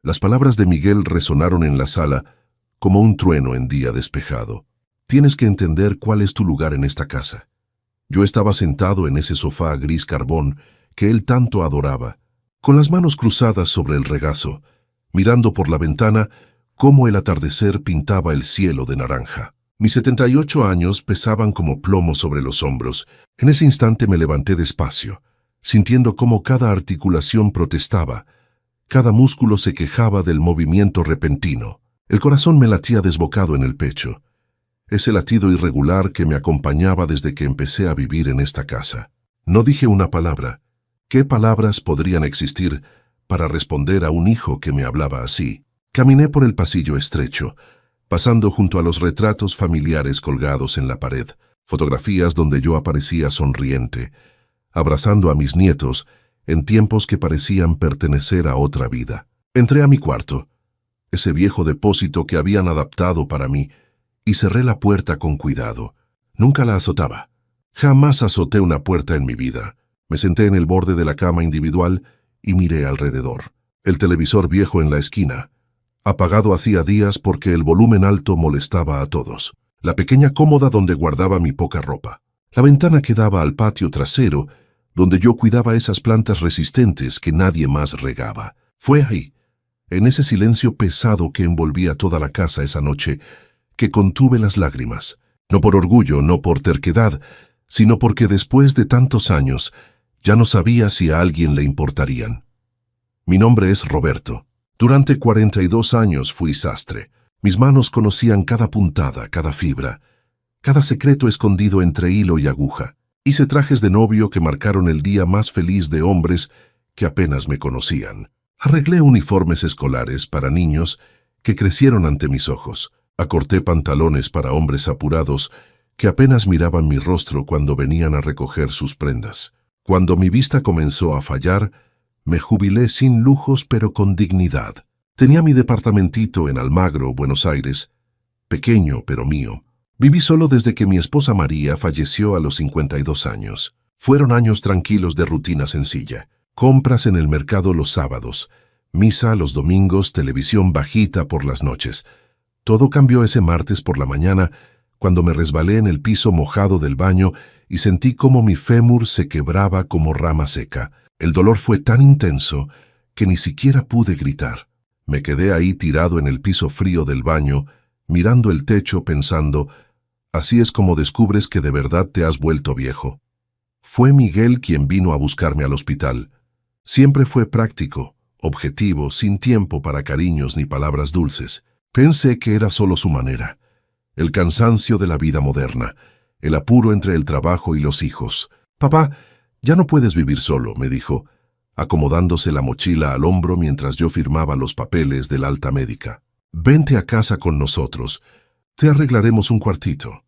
Las palabras de Miguel resonaron en la sala como un trueno en día despejado. Tienes que entender cuál es tu lugar en esta casa. Yo estaba sentado en ese sofá gris carbón que él tanto adoraba, con las manos cruzadas sobre el regazo, mirando por la ventana cómo el atardecer pintaba el cielo de naranja. Mis 78 años pesaban como plomo sobre los hombros. En ese instante me levanté despacio, sintiendo cómo cada articulación protestaba, cada músculo se quejaba del movimiento repentino. El corazón me latía desbocado en el pecho, ese latido irregular que me acompañaba desde que empecé a vivir en esta casa. No dije una palabra. ¿Qué palabras podrían existir para responder a un hijo que me hablaba así? Caminé por el pasillo estrecho, pasando junto a los retratos familiares colgados en la pared, fotografías donde yo aparecía sonriente, abrazando a mis nietos en tiempos que parecían pertenecer a otra vida. Entré a mi cuarto, ese viejo depósito que habían adaptado para mí, y cerré la puerta con cuidado. Nunca la azotaba. Jamás azoté una puerta en mi vida. Me senté en el borde de la cama individual y miré alrededor. El televisor viejo en la esquina, apagado hacía días porque el volumen alto molestaba a todos. La pequeña cómoda donde guardaba mi poca ropa. La ventana que daba al patio trasero, donde yo cuidaba esas plantas resistentes que nadie más regaba. Fue ahí, en ese silencio pesado que envolvía toda la casa esa noche, que contuve las lágrimas. No por orgullo, no por terquedad, sino porque después de tantos años ya no sabía si a alguien le importarían. Mi nombre es Roberto. Durante 42 años fui sastre. Mis manos conocían cada puntada, cada fibra, cada secreto escondido entre hilo y aguja. Hice trajes de novio que marcaron el día más feliz de hombres que apenas me conocían. Arreglé uniformes escolares para niños que crecieron ante mis ojos. Acorté pantalones para hombres apurados que apenas miraban mi rostro cuando venían a recoger sus prendas. Cuando mi vista comenzó a fallar, me jubilé sin lujos pero con dignidad. Tenía mi departamentito en Almagro, Buenos Aires, pequeño pero mío. Viví solo desde que mi esposa María falleció a los 52 años. Fueron años tranquilos de rutina sencilla. Compras en el mercado los sábados, misa los domingos, televisión bajita por las noches. Todo cambió ese martes por la mañana, cuando me resbalé en el piso mojado del baño y sentí como mi fémur se quebraba como rama seca. El dolor fue tan intenso que ni siquiera pude gritar. Me quedé ahí tirado en el piso frío del baño, mirando el techo pensando, así es como descubres que de verdad te has vuelto viejo. Fue Miguel quien vino a buscarme al hospital. Siempre fue práctico, objetivo, sin tiempo para cariños ni palabras dulces. Pensé que era solo su manera. El cansancio de la vida moderna, el apuro entre el trabajo y los hijos. «Papá, ya no puedes vivir solo», me dijo, acomodándose la mochila al hombro mientras yo firmaba los papeles del alta médica. «Vente a casa con nosotros. Te arreglaremos un cuartito».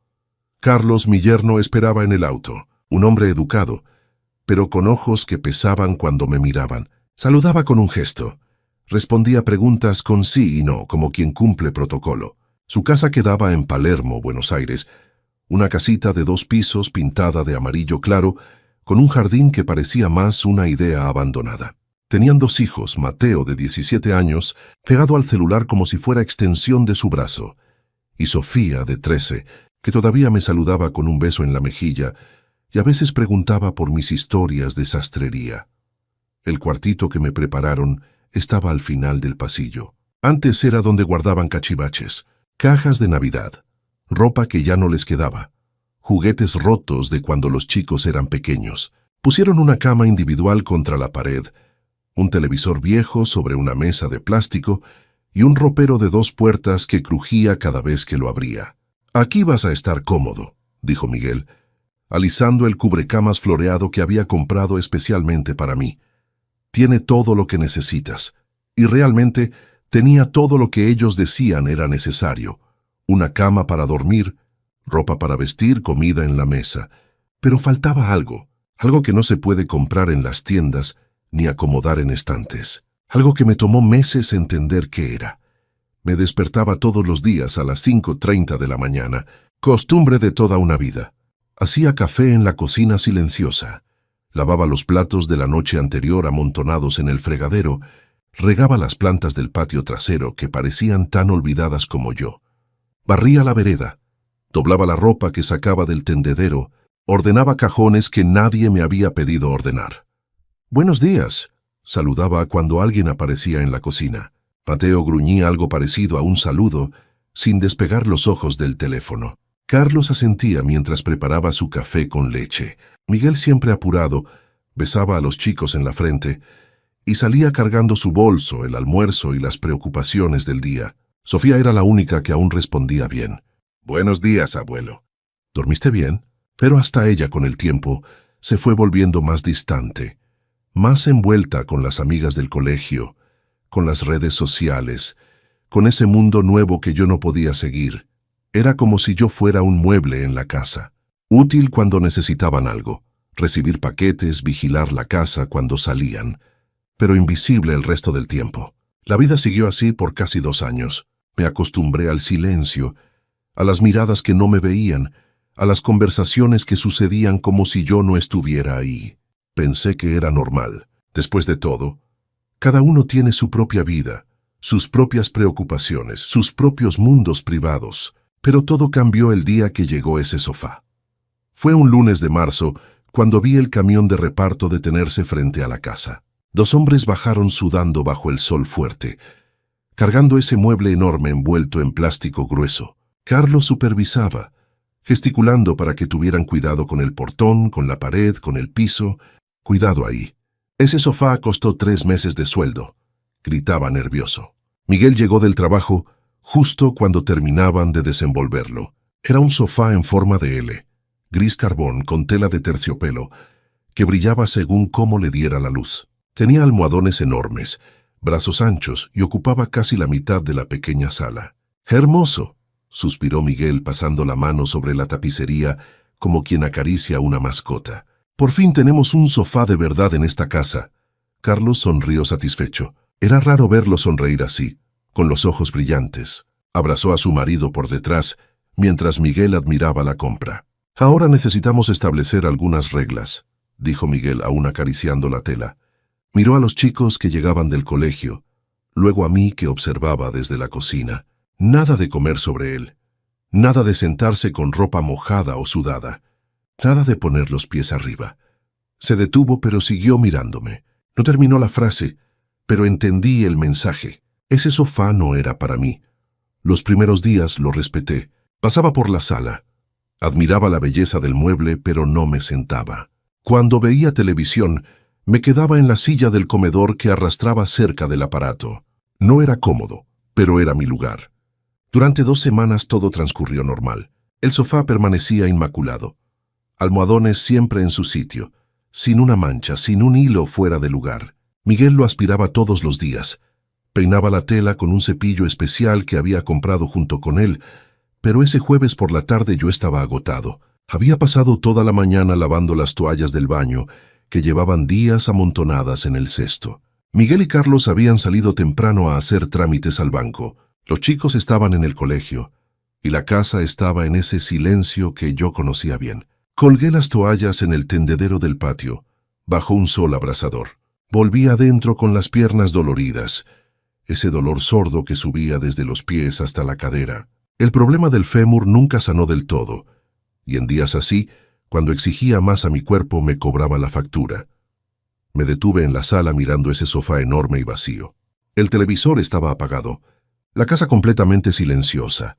Carlos, mi yerno, esperaba en el auto, un hombre educado, pero con ojos que pesaban cuando me miraban. Saludaba con un gesto. Respondía preguntas con sí y no, como quien cumple protocolo. Su casa quedaba en Palermo, Buenos Aires, una casita de 2 pisos pintada de amarillo claro, con un jardín que parecía más una idea abandonada. Tenían 2 hijos, Mateo, de 17 años, pegado al celular como si fuera extensión de su brazo, y Sofía, de 13, que todavía me saludaba con un beso en la mejilla y a veces preguntaba por mis historias de sastrería. El cuartito que me prepararon estaba al final del pasillo. Antes era donde guardaban cachivaches, cajas de Navidad, ropa que ya no les quedaba, juguetes rotos de cuando los chicos eran pequeños. Pusieron una cama individual contra la pared, un televisor viejo sobre una mesa de plástico y un ropero de 2 puertas que crujía cada vez que lo abría. «Aquí vas a estar cómodo», dijo Miguel, alisando el cubrecamas floreado que había comprado especialmente para mí. «Tiene todo lo que necesitas». Y realmente tenía todo lo que ellos decían era necesario. Una cama para dormir, ropa para vestir, comida en la mesa. Pero faltaba algo que no se puede comprar en las tiendas ni acomodar en estantes. Algo que me tomó meses entender qué era. Me despertaba todos los días a las 5:30 de la mañana, costumbre de toda una vida. Hacía café en la cocina silenciosa. Lavaba los platos de la noche anterior amontonados en el fregadero, Regaba las plantas del patio trasero que parecían tan olvidadas como yo. Barría la vereda, doblaba la ropa que sacaba del tendedero, ordenaba cajones que nadie me había pedido ordenar. «Buenos días», saludaba cuando alguien aparecía en la cocina. Mateo gruñía algo parecido a un saludo, sin despegar los ojos del teléfono. Carlos asentía mientras preparaba su café con leche. Miguel, siempre apurado, besaba a los chicos en la frente y salía cargando su bolso, el almuerzo y las preocupaciones del día. Sofía era la única que aún respondía bien. «Buenos días, abuelo». «¿Dormiste bien?». Pero hasta ella, con el tiempo, se fue volviendo más distante, más envuelta con las amigas del colegio, con las redes sociales, con ese mundo nuevo que yo no podía seguir. Era como si yo fuera un mueble en la casa, útil cuando necesitaban algo, recibir paquetes, vigilar la casa cuando salían, pero invisible el resto del tiempo. La vida siguió así por casi 2 años. Me acostumbré al silencio, a las miradas que no me veían, a las conversaciones que sucedían como si yo no estuviera ahí. Pensé que era normal. Después de todo, cada uno tiene su propia vida, sus propias preocupaciones, sus propios mundos privados. Pero todo cambió el día que llegó ese sofá. Fue un lunes de marzo cuando vi el camión de reparto detenerse frente a la casa. 2 hombres bajaron sudando bajo el sol fuerte, cargando ese mueble enorme envuelto en plástico grueso. Carlos supervisaba, gesticulando para que tuvieran cuidado con el portón, con la pared, con el piso. «Cuidado ahí. Ese sofá costó 3 meses de sueldo», gritaba nervioso. Miguel llegó del trabajo justo cuando terminaban de desenvolverlo. Era un sofá en forma de L, gris carbón con tela de terciopelo, que brillaba según cómo le diera la luz. Tenía almohadones enormes, brazos anchos y ocupaba casi la mitad de la pequeña sala. «Hermoso», suspiró Miguel pasando la mano sobre la tapicería como quien acaricia una mascota. «Por fin tenemos un sofá de verdad en esta casa». Carlos sonrió satisfecho. Era raro verlo sonreír así, con los ojos brillantes. Abrazó a su marido por detrás, mientras Miguel admiraba la compra. «Ahora necesitamos establecer algunas reglas», dijo Miguel aún acariciando la tela. Miró a los chicos que llegaban del colegio, luego a mí que observaba desde la cocina. Nada de comer sobre él, nada de sentarse con ropa mojada o sudada, nada de poner los pies arriba. Se detuvo pero siguió mirándome. No terminó la frase, pero entendí el mensaje. Ese sofá no era para mí. Los primeros días lo respeté. Pasaba por la sala. Admiraba la belleza del mueble, pero no me sentaba. Cuando veía televisión, me quedaba en la silla del comedor que arrastraba cerca del aparato. No era cómodo, pero era mi lugar. Durante 2 semanas todo transcurrió normal. El sofá permanecía inmaculado. Almohadones siempre en su sitio, sin una mancha, sin un hilo fuera de lugar. Miguel lo aspiraba todos los días. Peinaba la tela con un cepillo especial que había comprado junto con él, pero ese jueves por la tarde yo estaba agotado. Había pasado toda la mañana lavando las toallas del baño, que llevaban días amontonadas en el cesto. Miguel y Carlos habían salido temprano a hacer trámites al banco. Los chicos estaban en el colegio, y la casa estaba en ese silencio que yo conocía bien. Colgué las toallas en el tendedero del patio, bajo un sol abrasador. Volví adentro con las piernas doloridas, ese dolor sordo que subía desde los pies hasta la cadera. El problema del fémur nunca sanó del todo, y en días así, cuando exigía más a mi cuerpo, me cobraba la factura. Me detuve en la sala mirando ese sofá enorme y vacío. El televisor estaba apagado, la casa completamente silenciosa,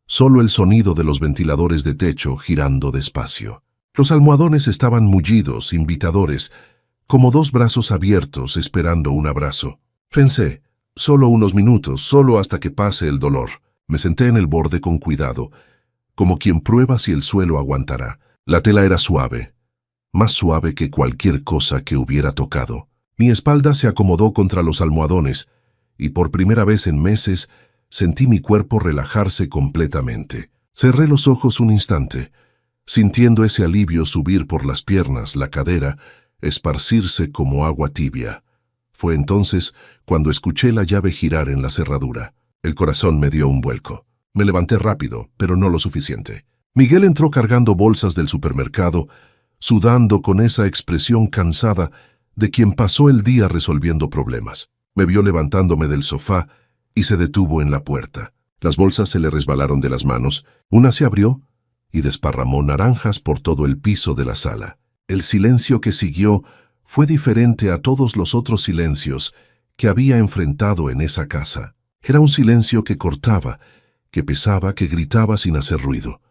solo el sonido de los ventiladores de techo girando despacio. Los almohadones estaban mullidos, invitadores, como 2 brazos abiertos esperando un abrazo. Pensé, solo unos minutos, solo hasta que pase el dolor. Me senté en el borde con cuidado, como quien prueba si el suelo aguantará. La tela era suave, más suave que cualquier cosa que hubiera tocado. Mi espalda se acomodó contra los almohadones, y por primera vez en meses sentí mi cuerpo relajarse completamente. Cerré los ojos un instante, sintiendo ese alivio subir por las piernas, la cadera, esparcirse como agua tibia. Fue entonces cuando escuché la llave girar en la cerradura. El corazón me dio un vuelco. Me levanté rápido, pero no lo suficiente. Miguel entró cargando bolsas del supermercado, sudando con esa expresión cansada de quien pasó el día resolviendo problemas. Me vio levantándome del sofá y se detuvo en la puerta. Las bolsas se le resbalaron de las manos, una se abrió y desparramó naranjas por todo el piso de la sala. El silencio que siguió fue diferente a todos los otros silencios que había enfrentado en esa casa. Era un silencio que cortaba, que pesaba, que gritaba sin hacer ruido.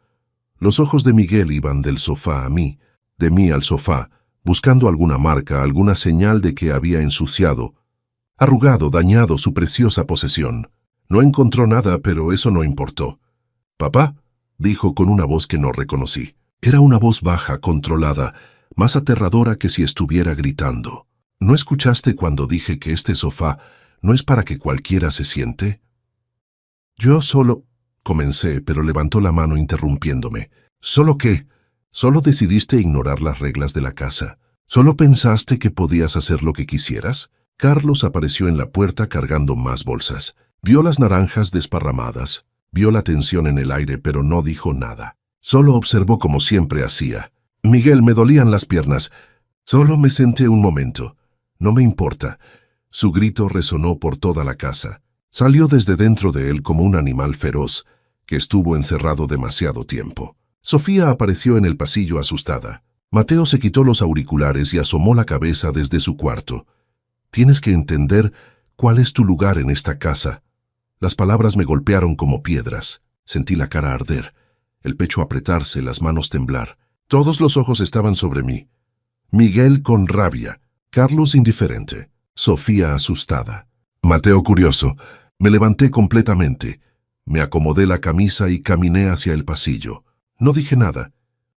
Los ojos de Miguel iban del sofá a mí, de mí al sofá, buscando alguna marca, alguna señal de que había ensuciado, arrugado, dañado su preciosa posesión. No encontró nada, pero eso no importó. «Papá», dijo con una voz que no reconocí. Era una voz baja, controlada, más aterradora que si estuviera gritando. «¿No escuchaste cuando dije que este sofá no es para que cualquiera se siente?» «Yo solo...» comencé, pero levantó la mano interrumpiéndome. «¿Solo qué? ¿Solo decidiste ignorar las reglas de la casa? ¿Solo pensaste que podías hacer lo que quisieras?» Carlos apareció en la puerta cargando más bolsas. Vio las naranjas desparramadas, vio la tensión en el aire, pero no dijo nada. Solo observó como siempre hacía. «Miguel, me dolían las piernas. Solo me senté un momento. No me importa». Su grito resonó por toda la casa. Salió desde dentro de él como un animal feroz que estuvo encerrado demasiado tiempo. Sofía apareció en el pasillo asustada. Mateo se quitó los auriculares y asomó la cabeza desde su cuarto. «Tienes que entender cuál es tu lugar en esta casa». Las palabras me golpearon como piedras. Sentí la cara arder, el pecho apretarse, las manos temblar. Todos los ojos estaban sobre mí. Miguel con rabia, Carlos indiferente, Sofía asustada, Mateo curioso. Me levanté completamente. Me acomodé la camisa y caminé hacia el pasillo. No dije nada.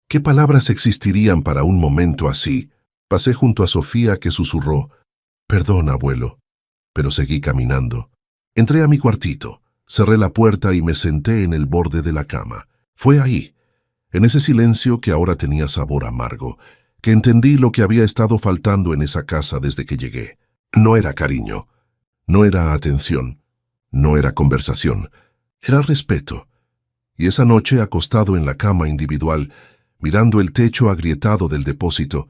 ¿Qué palabras existirían para un momento así? Pasé junto a Sofía, que susurró: «Perdón, abuelo», pero seguí caminando. Entré a mi cuartito, cerré la puerta y me senté en el borde de la cama. Fue ahí, en ese silencio que ahora tenía sabor amargo, que entendí lo que había estado faltando en esa casa desde que llegué. No era cariño, no era atención, no era conversación, era respeto. Y esa noche, acostado en la cama individual, mirando el techo agrietado del depósito,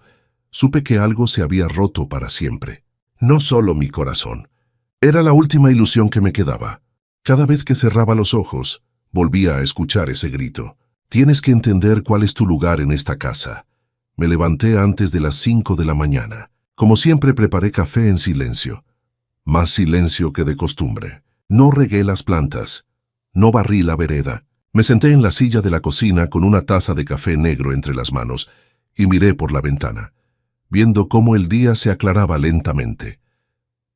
supe que algo se había roto para siempre. No solo mi corazón. Era la última ilusión que me quedaba. Cada vez que cerraba los ojos, volvía a escuchar ese grito. «Tienes que entender cuál es tu lugar en esta casa». Me levanté antes de las 5 de la mañana. Como siempre, preparé café en silencio. Más silencio que de costumbre. No regué las plantas. No barrí la vereda. Me senté en la silla de la cocina con una taza de café negro entre las manos y miré por la ventana, viendo cómo el día se aclaraba lentamente.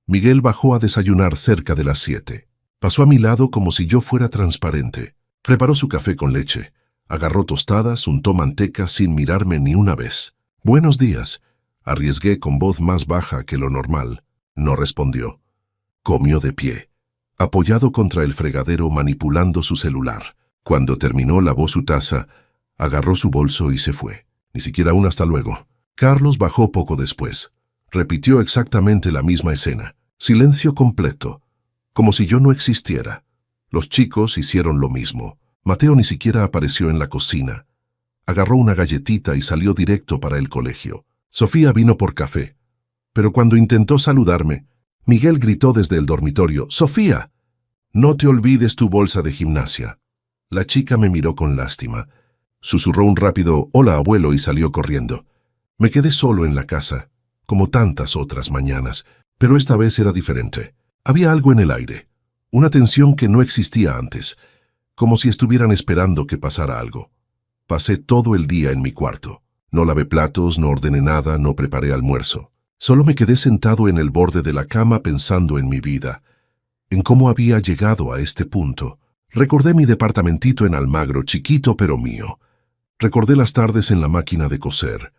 Miguel bajó a desayunar cerca de las 7. Pasó a mi lado como si yo fuera transparente. Preparó su café con leche. Agarró tostadas, untó manteca sin mirarme ni una vez. «Buenos días», arriesgué con voz más baja que lo normal. No respondió. Comió de pie, apoyado contra el fregadero manipulando su celular. Cuando terminó, lavó su taza, agarró su bolso y se fue. Ni siquiera un hasta luego. Carlos bajó poco después. Repitió exactamente la misma escena. Silencio completo, como si yo no existiera. Los chicos hicieron lo mismo. Mateo ni siquiera apareció en la cocina. Agarró una galletita y salió directo para el colegio. Sofía vino por café. Pero cuando intentó saludarme, Miguel gritó desde el dormitorio: «¡Sofía! No te olvides tu bolsa de gimnasia». La chica me miró con lástima. Susurró un rápido «Hola, abuelo» y salió corriendo. Me quedé solo en la casa, como tantas otras mañanas, pero esta vez era diferente. Había algo en el aire, una tensión que no existía antes, como si estuvieran esperando que pasara algo. Pasé todo el día en mi cuarto. No lavé platos, no ordené nada, no preparé almuerzo. Solo me quedé sentado en el borde de la cama pensando en mi vida, en cómo había llegado a este punto. Recordé mi departamentito en Almagro, chiquito pero mío. Recordé las tardes en la máquina de coser,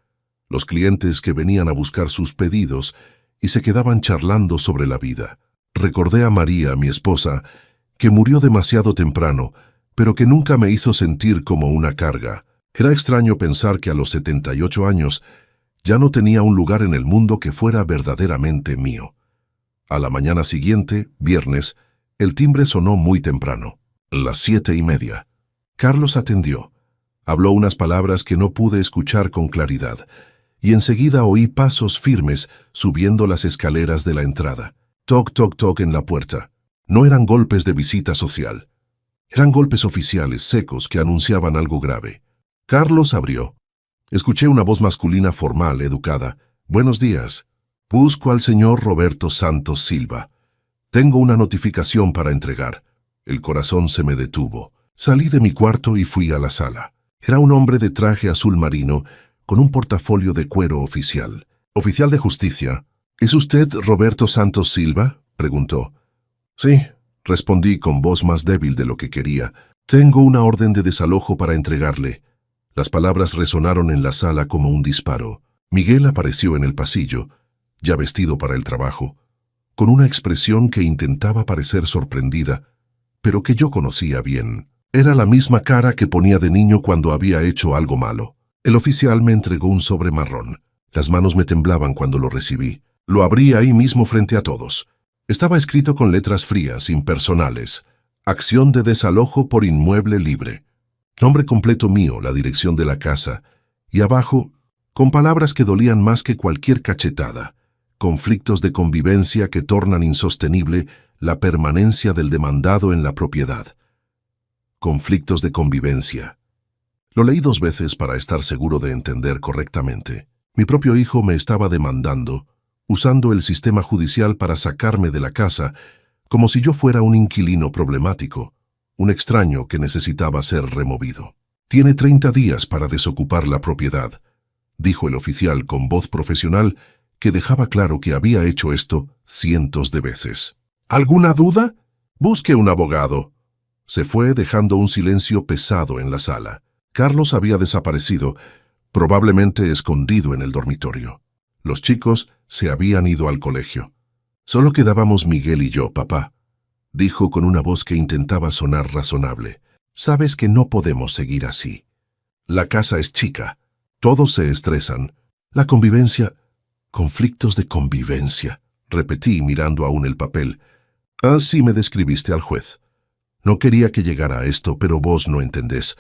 los clientes que venían a buscar sus pedidos y se quedaban charlando sobre la vida. Recordé a María, mi esposa, que murió demasiado temprano, pero que nunca me hizo sentir como una carga. Era extraño pensar que a los 78 años ya no tenía un lugar en el mundo que fuera verdaderamente mío. A la mañana siguiente, viernes, el timbre sonó muy temprano, las 7:30. Carlos atendió. Habló unas palabras que no pude escuchar con claridad, y enseguida oí pasos firmes subiendo las escaleras de la entrada. Toc, toc, toc en la puerta. No eran golpes de visita social. Eran golpes oficiales, secos, que anunciaban algo grave. Carlos abrió. Escuché una voz masculina formal, educada. «Buenos días. Busco al señor Roberto Santos Silva. Tengo una notificación para entregar». El corazón se me detuvo. Salí de mi cuarto y fui a la sala. Era un hombre de traje azul marino con un portafolio de cuero oficial. «Oficial de justicia. ¿Es usted Roberto Santos Silva?», preguntó. «Sí», respondí con voz más débil de lo que quería. «Tengo una orden de desalojo para entregarle». Las palabras resonaron en la sala como un disparo. Miguel apareció en el pasillo, ya vestido para el trabajo, con una expresión que intentaba parecer sorprendida, pero que yo conocía bien. Era la misma cara que ponía de niño cuando había hecho algo malo. El oficial me entregó un sobre marrón. Las manos me temblaban cuando lo recibí. Lo abrí ahí mismo frente a todos. Estaba escrito con letras frías, impersonales. «Acción de desalojo por inmueble libre». Nombre completo mío, la dirección de la casa, y abajo, con palabras que dolían más que cualquier cachetada, conflictos de convivencia que tornan insostenible la permanencia del demandado en la propiedad. Conflictos de convivencia. Lo leí 2 veces para estar seguro de entender correctamente. Mi propio hijo me estaba demandando, usando el sistema judicial para sacarme de la casa, como si yo fuera un inquilino problemático, un extraño que necesitaba ser removido. «Tiene 30 días para desocupar la propiedad», dijo el oficial con voz profesional que dejaba claro que había hecho esto cientos de veces. «¿Alguna duda? Busque un abogado». Se fue dejando un silencio pesado en la sala. Carlos había desaparecido, probablemente escondido en el dormitorio. Los chicos se habían ido al colegio. «Solo quedábamos Miguel y yo, papá», dijo con una voz que intentaba sonar razonable. «Sabes que no podemos seguir así. La casa es chica. Todos se estresan. La convivencia... Conflictos de convivencia», repetí mirando aún el papel. «Así me describiste al juez. No quería que llegara a esto, pero vos no entendés.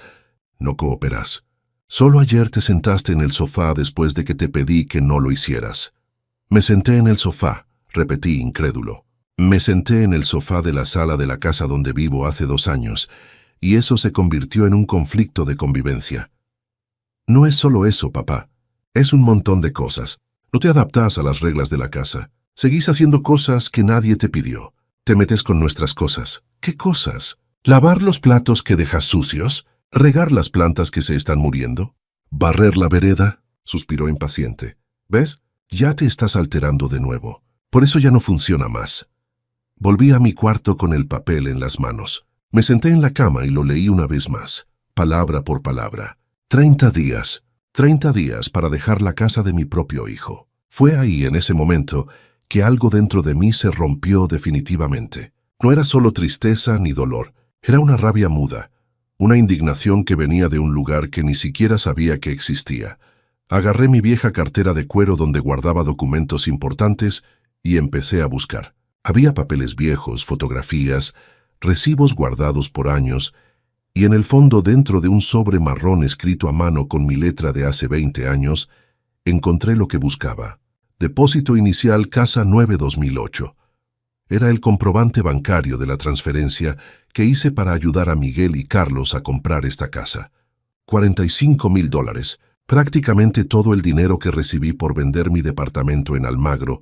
No cooperás. Solo ayer te sentaste en el sofá después de que te pedí que no lo hicieras». «Me senté en el sofá», repetí incrédulo. «Me senté en el sofá de la sala de la casa donde vivo hace 2 años, y eso se convirtió en un conflicto de convivencia». «No es solo eso, papá. Es un montón de cosas. No te adaptás a las reglas de la casa. Seguís haciendo cosas que nadie te pidió. Te metes con nuestras cosas». «¿Qué cosas? ¿Lavar los platos que dejas sucios? ¿Regar las plantas que se están muriendo? ¿Barrer la vereda?», suspiró impaciente. «¿Ves? Ya te estás alterando de nuevo. Por eso ya no funciona más». Volví a mi cuarto con el papel en las manos. Me senté en la cama y lo leí una vez más, palabra por palabra. 30 días. 30 días para dejar la casa de mi propio hijo. Fue ahí, en ese momento, que algo dentro de mí se rompió definitivamente. No era solo tristeza ni dolor, era una rabia muda, una indignación que venía de un lugar que ni siquiera sabía que existía. Agarré mi vieja cartera de cuero donde guardaba documentos importantes y empecé a buscar. Había papeles viejos, fotografías, recibos guardados por años, y en el fondo, dentro de un sobre marrón escrito a mano con mi letra de hace 20 años, encontré lo que buscaba. Depósito inicial Casa 9-2008. Era el comprobante bancario de la transferencia que hice para ayudar a Miguel y Carlos a comprar esta casa. $45,000, prácticamente todo el dinero que recibí por vender mi departamento en Almagro.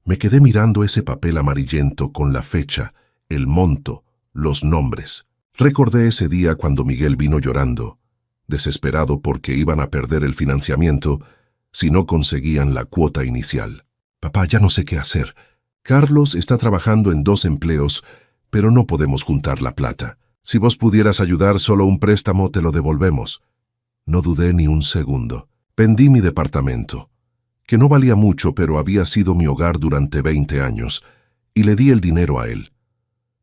Me quedé mirando ese papel amarillento con la fecha, el monto, los nombres. Recordé ese día cuando Miguel vino llorando, desesperado porque iban a perder el financiamiento si no conseguían la cuota inicial. «Papá, ya no sé qué hacer. Carlos está trabajando en 2 empleos, pero no podemos juntar la plata. Si vos pudieras ayudar, solo un préstamo te lo devolvemos». No dudé ni un segundo. Vendí mi departamento, que no valía mucho, pero había sido mi hogar durante 20 años, y le di el dinero a él,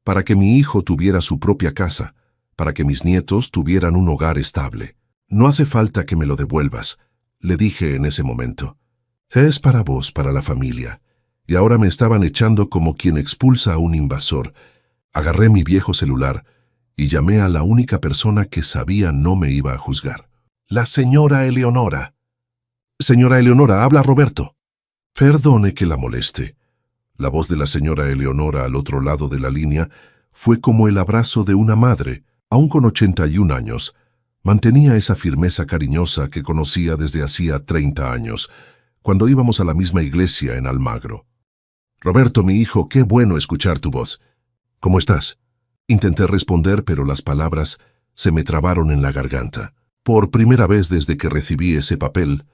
para que mi hijo tuviera su propia casa, para que mis nietos tuvieran un hogar estable. «No hace falta que me lo devuelvas», le dije en ese momento. «Es para vos, para la familia». Y ahora me estaban echando como quien expulsa a un invasor. Agarré mi viejo celular y llamé a la única persona que sabía no me iba a juzgar. «La señora Eleonora». «Señora Eleonora, habla Roberto». «Perdone que la moleste. La voz de la señora Eleonora al otro lado de la línea fue como el abrazo de una madre, aun con 81 años. Mantenía esa firmeza cariñosa que conocía desde hacía 30 años, cuando íbamos a la misma iglesia en Almagro. «Roberto, mi hijo, qué bueno escuchar tu voz. ¿Cómo estás?». Intenté responder, pero las palabras se me trabaron en la garganta. Por primera vez desde que recibí ese papel,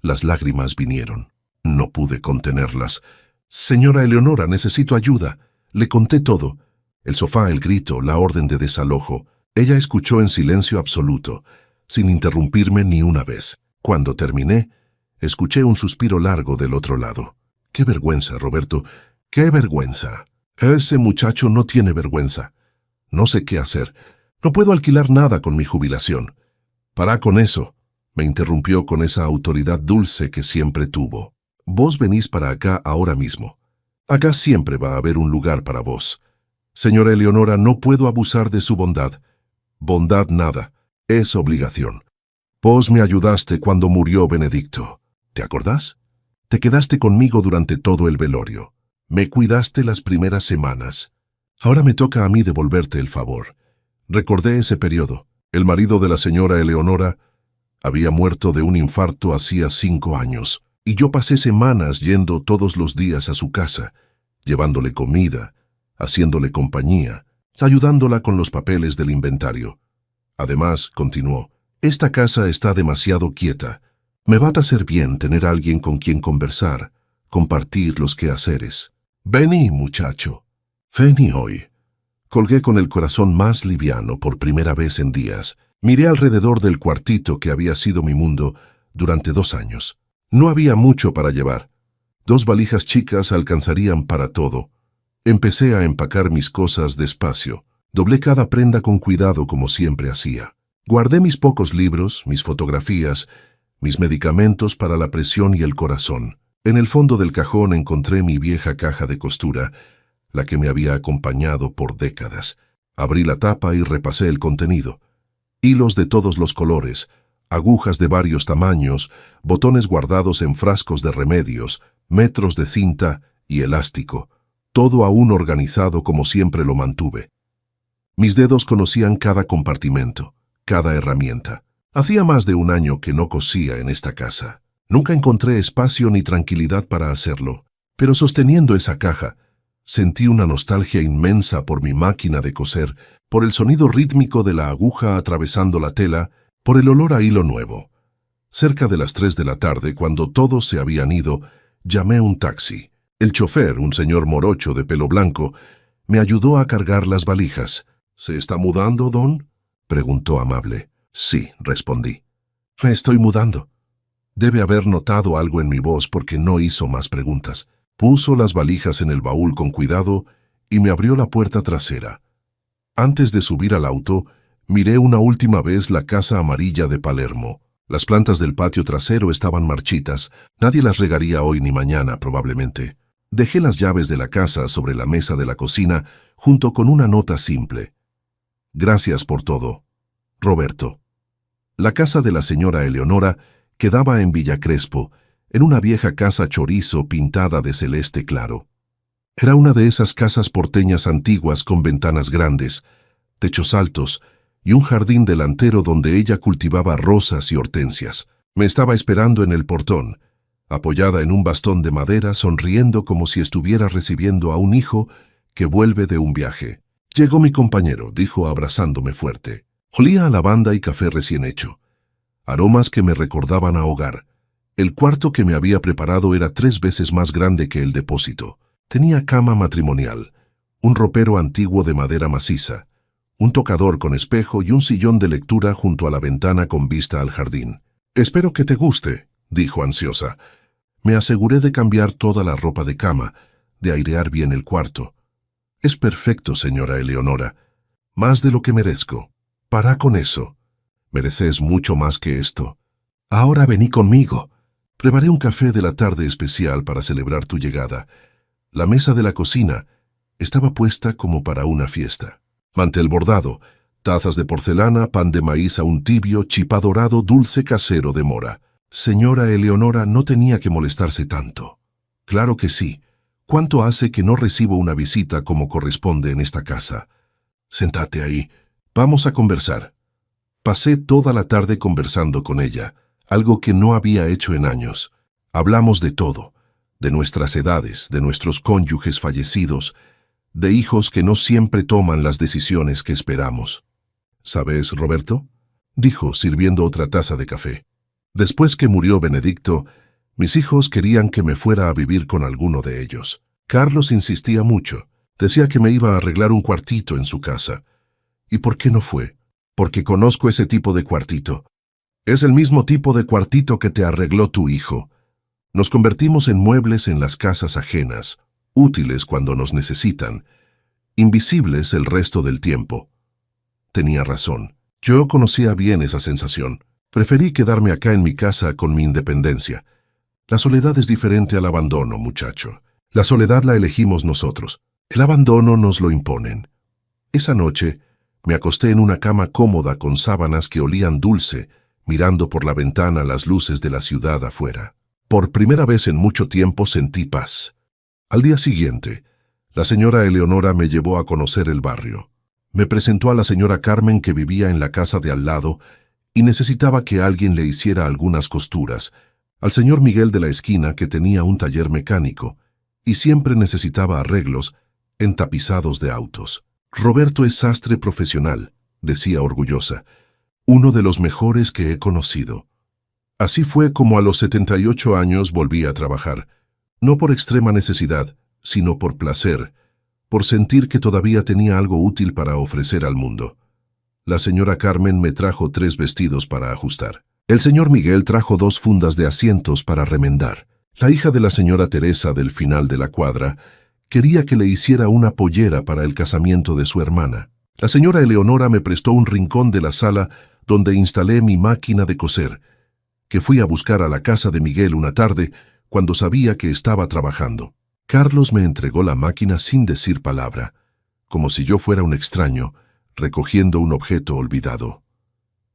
las lágrimas vinieron. No pude contenerlas. «Señora Eleonora, necesito ayuda». Le conté todo. El sofá, el grito, la orden de desalojo. Ella escuchó en silencio absoluto, sin interrumpirme ni una vez. Cuando terminé, escuché un suspiro largo del otro lado. «Qué vergüenza, Roberto, qué vergüenza. Ese muchacho no tiene vergüenza. No sé qué hacer. No puedo alquilar nada con mi jubilación». «Pará con eso», me interrumpió con esa autoridad dulce que siempre tuvo. «Vos venís para acá ahora mismo. Acá siempre va a haber un lugar para vos. Señora Eleonora, no puedo abusar de su bondad. Bondad nada, es obligación. Vos me ayudaste cuando murió Benedicto. ¿Te acordás? Te quedaste conmigo durante todo el velorio. Me cuidaste las primeras semanas. Ahora me toca a mí devolverte el favor». Recordé ese periodo. El marido de la señora Eleonora había muerto de un infarto hacía 5 años, y yo pasé semanas yendo todos los días a su casa, llevándole comida, haciéndole compañía, ayudándola con los papeles del inventario. Además, continuó, esta casa está demasiado quieta. Me va a hacer bien tener a alguien con quien conversar, compartir los quehaceres. Vení, muchacho. Vení hoy. Colgué con el corazón más liviano por primera vez en días. Miré alrededor del cuartito que había sido mi mundo durante 2 años. No había mucho para llevar. 2 valijas chicas alcanzarían para todo. Empecé a empacar mis cosas despacio. Doblé cada prenda con cuidado como siempre hacía. Guardé mis pocos libros, mis fotografías, mis medicamentos para la presión y el corazón. En el fondo del cajón encontré mi vieja caja de costura, la que me había acompañado por décadas. Abrí la tapa y repasé el contenido. Hilos de todos los colores, agujas de varios tamaños, botones guardados en frascos de remedios, metros de cinta y elástico, todo aún organizado como siempre lo mantuve. Mis dedos conocían cada compartimento, cada herramienta. Hacía más de 1 año que no cosía en esta casa. Nunca encontré espacio ni tranquilidad para hacerlo, pero sosteniendo esa caja, sentí una nostalgia inmensa por mi máquina de coser, por el sonido rítmico de la aguja atravesando la tela, por el olor a hilo nuevo. Cerca de las 3 de la tarde, cuando todos se habían ido, llamé un taxi. El chofer, un señor morocho de pelo blanco, me ayudó a cargar las valijas. «¿Se está mudando, don?», preguntó amable. «Sí», respondí. «Me estoy mudando». Debe haber notado algo en mi voz porque no hizo más preguntas. Puso las valijas en el baúl con cuidado y me abrió la puerta trasera. Antes de subir al auto, miré una última vez la casa amarilla de Palermo. Las plantas del patio trasero estaban marchitas. Nadie las regaría hoy ni mañana, probablemente. Dejé las llaves de la casa sobre la mesa de la cocina junto con una nota simple. «Gracias por todo, Roberto». La casa de la señora Eleonora quedaba en Villa Crespo, en una vieja casa chorizo pintada de celeste claro. Era una de esas casas porteñas antiguas con ventanas grandes, techos altos y un jardín delantero donde ella cultivaba rosas y hortensias. Me estaba esperando en el portón, apoyada en un bastón de madera, sonriendo como si estuviera recibiendo a un hijo que vuelve de un viaje. «Llegó mi compañero», dijo abrazándome fuerte. Olía a lavanda y café recién hecho, aromas que me recordaban a hogar. El cuarto que me había preparado era 3 veces más grande que el depósito. Tenía cama matrimonial, un ropero antiguo de madera maciza, un tocador con espejo y un sillón de lectura junto a la ventana con vista al jardín. «Espero que te guste», dijo ansiosa. Me aseguré de cambiar toda la ropa de cama, de airear bien el cuarto. «Es perfecto, señora Eleonora. Más de lo que merezco. Pará con eso. Mereces mucho más que esto. Ahora vení conmigo». Preparé un café de la tarde especial para celebrar tu llegada. La mesa de la cocina estaba puesta como para una fiesta. Mantel bordado, tazas de porcelana, pan de maíz aún tibio, chipá dorado, dulce casero de mora. Señora Eleonora no tenía que molestarse tanto. Claro que sí. ¿Cuánto hace que no recibo una visita como corresponde en esta casa? Sentate ahí. Vamos a conversar. Pasé toda la tarde conversando con ella, algo que no había hecho en años. Hablamos de todo, de nuestras edades, de nuestros cónyuges fallecidos, de hijos que no siempre toman las decisiones que esperamos. ¿Sabes, Roberto?, dijo, sirviendo otra taza de café. Después que murió Benedicto, mis hijos querían que me fuera a vivir con alguno de ellos. Carlos insistía mucho. Decía que me iba a arreglar un cuartito en su casa. ¿Y por qué no fue? Porque conozco ese tipo de cuartito. Es el mismo tipo de cuartito que te arregló tu hijo. Nos convertimos en muebles en las casas ajenas, útiles cuando nos necesitan, invisibles el resto del tiempo. Tenía razón. Yo conocía bien esa sensación. Preferí quedarme acá en mi casa con mi independencia. La soledad es diferente al abandono, muchacho. La soledad la elegimos nosotros. El abandono nos lo imponen. Esa noche me acosté en una cama cómoda con sábanas que olían dulce, mirando por la ventana las luces de la ciudad afuera. Por primera vez en mucho tiempo sentí paz. Al día siguiente, la señora Eleonora me llevó a conocer el barrio. Me presentó a la señora Carmen, que vivía en la casa de al lado y necesitaba que alguien le hiciera algunas costuras, al señor Miguel de la esquina, que tenía un taller mecánico y siempre necesitaba arreglos en tapizados de autos. Roberto es sastre profesional, decía orgullosa, uno de los mejores que he conocido. Así fue como a los 78 años volví a trabajar, no por extrema necesidad, sino por placer, por sentir que todavía tenía algo útil para ofrecer al mundo. La señora Carmen me trajo 3 vestidos para ajustar. El señor Miguel trajo 2 fundas de asientos para remendar. La hija de la señora Teresa, del final de la cuadra, quería que le hiciera una pollera para el casamiento de su hermana. La señora Eleonora me prestó un rincón de la sala donde instalé mi máquina de coser, que fui a buscar a la casa de Miguel una tarde cuando sabía que estaba trabajando. Carlos me entregó la máquina sin decir palabra, como si yo fuera un extraño, recogiendo un objeto olvidado.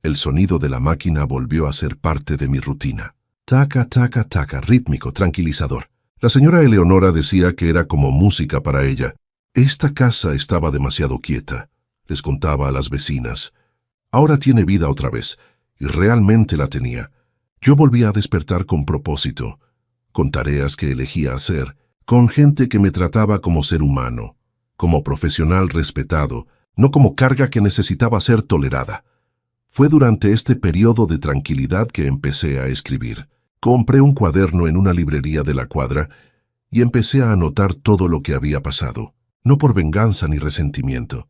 El sonido de la máquina volvió a ser parte de mi rutina. Taca, taca, taca, rítmico, tranquilizador. La señora Eleonora decía que era como música para ella. Esta casa estaba demasiado quieta, les contaba a las vecinas. Ahora tiene vida otra vez, y realmente la tenía. Yo volví a despertar con propósito, con tareas que elegía hacer, con gente que me trataba como ser humano, como profesional respetado, no como carga que necesitaba ser tolerada. Fue durante este periodo de tranquilidad que empecé a escribir. Compré un cuaderno en una librería de la cuadra y empecé a anotar todo lo que había pasado, no por venganza ni resentimiento,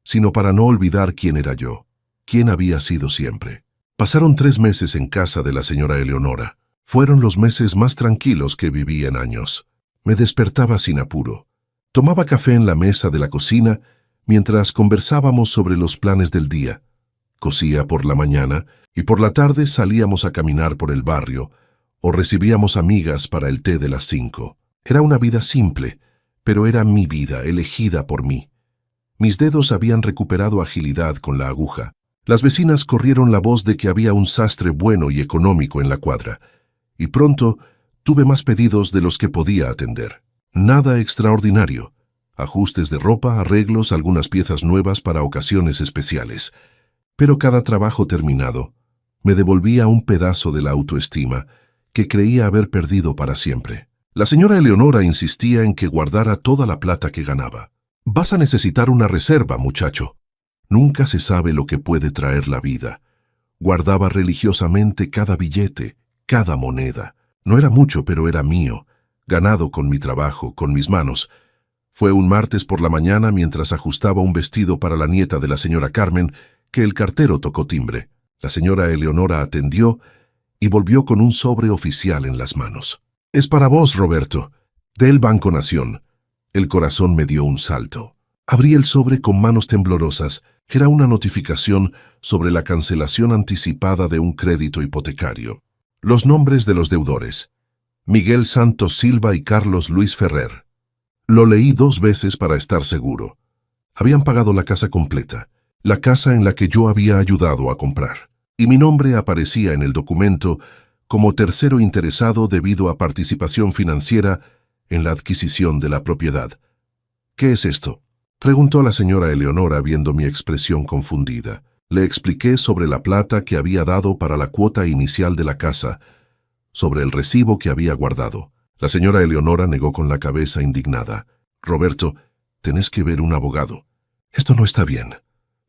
sino para no olvidar quién era yo, quién había sido siempre. Pasaron 3 meses en casa de la señora Eleonora. Fueron los meses más tranquilos que viví en años. Me despertaba sin apuro. Tomaba café en la mesa de la cocina mientras conversábamos sobre los planes del día. Cosía por la mañana y por la tarde salíamos a caminar por el barrio o recibíamos amigas para el té de las 5. Era una vida simple, pero era mi vida, elegida por mí. Mis dedos habían recuperado agilidad con la aguja. Las vecinas corrieron la voz de que había un sastre bueno y económico en la cuadra, y pronto tuve más pedidos de los que podía atender. Nada extraordinario. Ajustes de ropa, arreglos, algunas piezas nuevas para ocasiones especiales. Pero cada trabajo terminado me devolvía un pedazo de la autoestima que creía haber perdido para siempre. La señora Eleonora insistía en que guardara toda la plata que ganaba. «Vas a necesitar una reserva, muchacho. Nunca se sabe lo que puede traer la vida». Guardaba religiosamente cada billete, cada moneda. No era mucho, pero era mío, ganado con mi trabajo, con mis manos. Fue un martes por la mañana, mientras ajustaba un vestido para la nieta de la señora Carmen, que el cartero tocó timbre. La señora Eleonora atendió y volvió con un sobre oficial en las manos. «Es para vos, Roberto, del Banco Nación». El corazón me dio un salto. Abrí el sobre con manos temblorosas. Era una notificación sobre la cancelación anticipada de un crédito hipotecario. Los nombres de los deudores: Miguel Santos Silva y Carlos Luis Ferrer. Lo leí 2 veces para estar seguro. Habían pagado la casa completa, la casa en la que yo había ayudado a comprar, y mi nombre aparecía en el documento como tercero interesado debido a participación financiera en la adquisición de la propiedad. ¿Qué es esto?, preguntó la señora Eleonora viendo mi expresión confundida. Le expliqué sobre la plata que había dado para la cuota inicial de la casa, sobre el recibo que había guardado. La señora Eleonora negó con la cabeza indignada. Roberto, tenés que ver un abogado. Esto no está bien.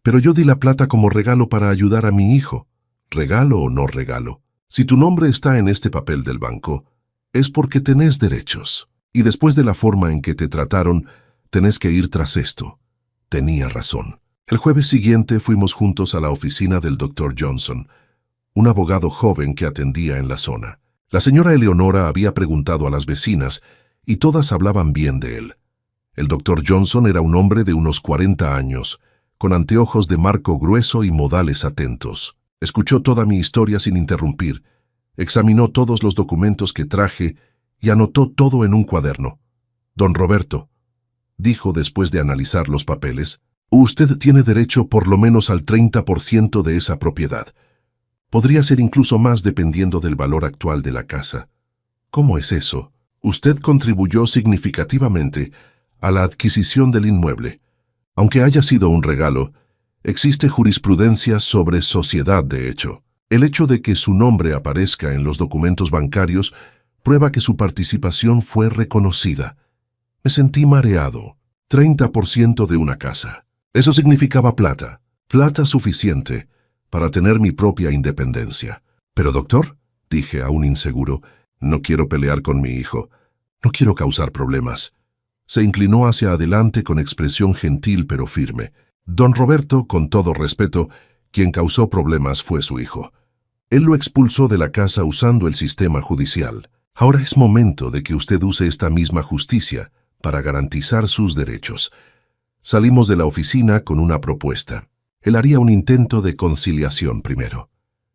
Pero yo di la plata como regalo para ayudar a mi hijo. ¿Regalo o no regalo? Si tu nombre está en este papel del banco, es porque tenés derechos. Y después de la forma en que te trataron, tenés que ir tras esto. Tenía razón. El jueves siguiente fuimos juntos a la oficina del Dr. Johnson, un abogado joven que atendía en la zona. La señora Eleonora había preguntado a las vecinas y todas hablaban bien de él. El Dr. Johnson era un hombre de unos 40 años, con anteojos de marco grueso y modales atentos. Escuchó toda mi historia sin interrumpir, examinó todos los documentos que traje y anotó todo en un cuaderno. Don Roberto, dijo después de analizar los papeles, usted tiene derecho por lo menos al 30% de esa propiedad. Podría ser incluso más dependiendo del valor actual de la casa. ¿Cómo es eso? Usted contribuyó significativamente a la adquisición del inmueble. Aunque haya sido un regalo, existe jurisprudencia sobre sociedad de hecho. El hecho de que su nombre aparezca en los documentos bancarios prueba que su participación fue reconocida. Me sentí mareado. 30% de una casa. Eso significaba plata. Plata suficiente para tener mi propia independencia. Pero doctor, dije aún inseguro, no quiero pelear con mi hijo. No quiero causar problemas. Se inclinó hacia adelante con expresión gentil pero firme. Don Roberto, con todo respeto, quien causó problemas fue su hijo. Él lo expulsó de la casa usando el sistema judicial. Ahora es momento de que usted use esta misma justicia para garantizar sus derechos. Salimos de la oficina con una propuesta. Él haría un intento de conciliación primero.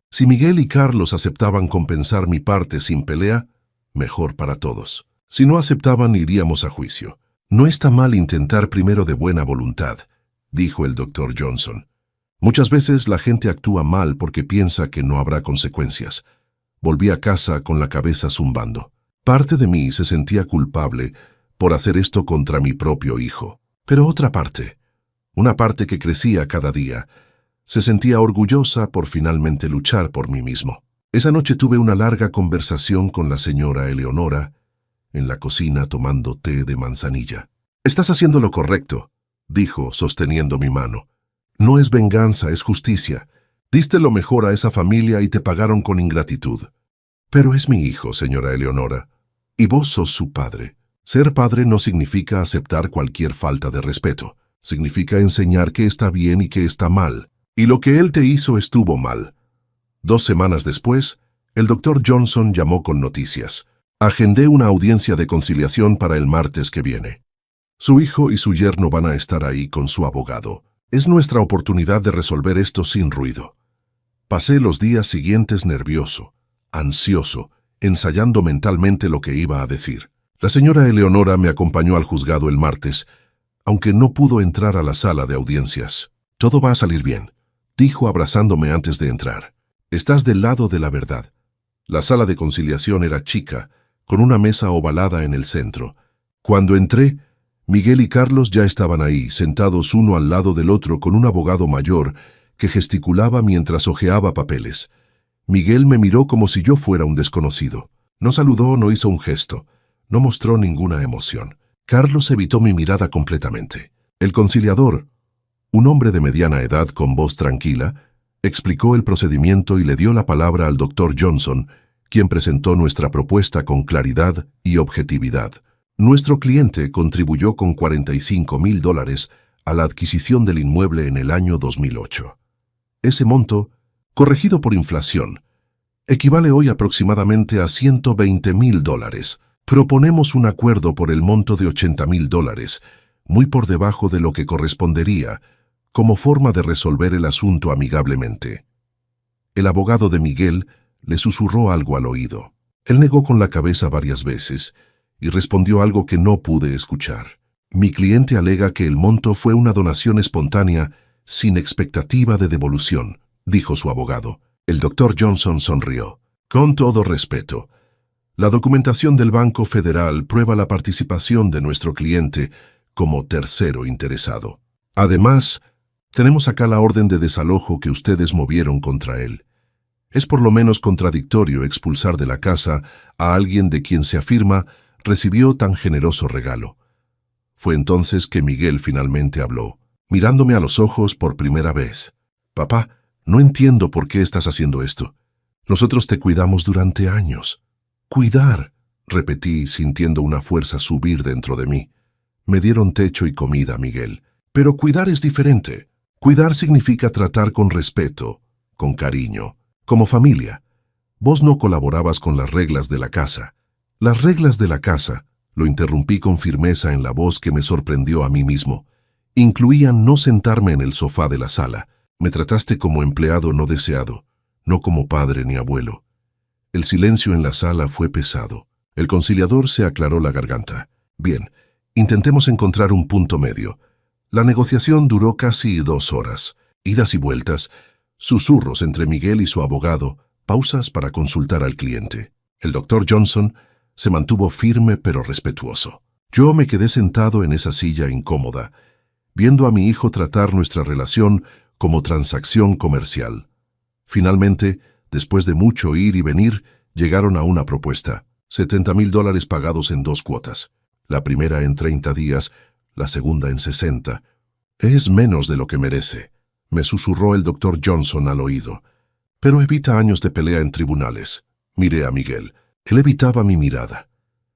Si Miguel y Carlos aceptaban compensar mi parte sin pelea, mejor para todos. Si no aceptaban, iríamos a juicio. No está mal intentar primero de buena voluntad, dijo el Dr. Johnson. Muchas veces la gente actúa mal porque piensa que no habrá consecuencias. Volví a casa con la cabeza zumbando. Parte de mí se sentía culpable por hacer esto contra mi propio hijo. Pero otra parte, una parte que crecía cada día, se sentía orgullosa por finalmente luchar por mí mismo. Esa noche tuve una larga conversación con la señora Eleonora en la cocina tomando té de manzanilla. «Estás haciendo lo correcto», dijo, sosteniendo mi mano. «No es venganza, es justicia. Diste lo mejor a esa familia y te pagaron con ingratitud. Pero es mi hijo, señora Eleonora, y vos sos su padre. Ser padre no significa aceptar cualquier falta de respeto. Significa enseñar qué está bien y qué está mal. Y lo que él te hizo estuvo mal». 2 semanas después, el Dr. Johnson llamó con noticias. Agendé una audiencia de conciliación para el martes que viene. Su hijo y su yerno van a estar ahí con su abogado. Es nuestra oportunidad de resolver esto sin ruido. Pasé los días siguientes nervioso, ansioso, ensayando mentalmente lo que iba a decir. La señora Eleonora me acompañó al juzgado el martes, aunque no pudo entrar a la sala de audiencias. «Todo va a salir bien», dijo abrazándome antes de entrar. «Estás del lado de la verdad». La sala de conciliación era chica, con una mesa ovalada en el centro. Cuando entré, Miguel y Carlos ya estaban ahí, sentados uno al lado del otro con un abogado mayor que gesticulaba mientras hojeaba papeles. Miguel me miró como si yo fuera un desconocido. No saludó, no hizo un gesto, no mostró ninguna emoción. Carlos evitó mi mirada completamente. El conciliador, un hombre de mediana edad con voz tranquila, explicó el procedimiento y le dio la palabra al Dr. Johnson, quien presentó nuestra propuesta con claridad y objetividad. Nuestro cliente contribuyó con $45,000 a la adquisición del inmueble en el año 2008. Ese monto, corregido por inflación, equivale hoy aproximadamente a $120,000. Proponemos un acuerdo por el monto de $80,000, muy por debajo de lo que correspondería, como forma de resolver el asunto amigablemente. El abogado de Miguel le susurró algo al oído. Él negó con la cabeza varias veces y respondió algo que no pude escuchar. Mi cliente alega que el monto fue una donación espontánea sin expectativa de devolución, dijo su abogado. El Dr. Johnson sonrió. Con todo respeto, La documentación del Banco Federal prueba la participación de nuestro cliente como tercero interesado. Además, tenemos acá la orden de desalojo que ustedes movieron contra él. Es por lo menos contradictorio expulsar de la casa a alguien de quien se afirma recibió tan generoso regalo. Fue entonces que Miguel finalmente habló, mirándome a los ojos por primera vez. «Papá, no entiendo por qué estás haciendo esto. Nosotros te cuidamos durante años». «Cuidar», repetí, sintiendo una fuerza subir dentro de mí. Me dieron techo y comida, Miguel. Pero cuidar es diferente. Cuidar significa tratar con respeto, con cariño, como familia. Vos no colaborabas con las reglas de la casa. Las reglas de la casa, lo interrumpí con firmeza en la voz que me sorprendió a mí mismo, incluían no sentarme en el sofá de la sala. Me trataste como empleado no deseado, no como padre ni abuelo. El silencio en la sala fue pesado. El conciliador se aclaró la garganta. Bien, intentemos encontrar un punto medio. La negociación duró casi 2 horas. Idas y vueltas, susurros entre Miguel y su abogado, pausas para consultar al cliente. El doctor Johnson se mantuvo firme pero respetuoso. Yo me quedé sentado en esa silla incómoda, viendo a mi hijo tratar nuestra relación como transacción comercial. Finalmente, después de mucho ir y venir, llegaron a una propuesta. $70,000 pagados en 2 cuotas. La primera en 30 días, la segunda en 60. Es menos de lo que merece, me susurró el doctor Johnson al oído. Pero evita años de pelea en tribunales. Miré a Miguel. Él evitaba mi mirada,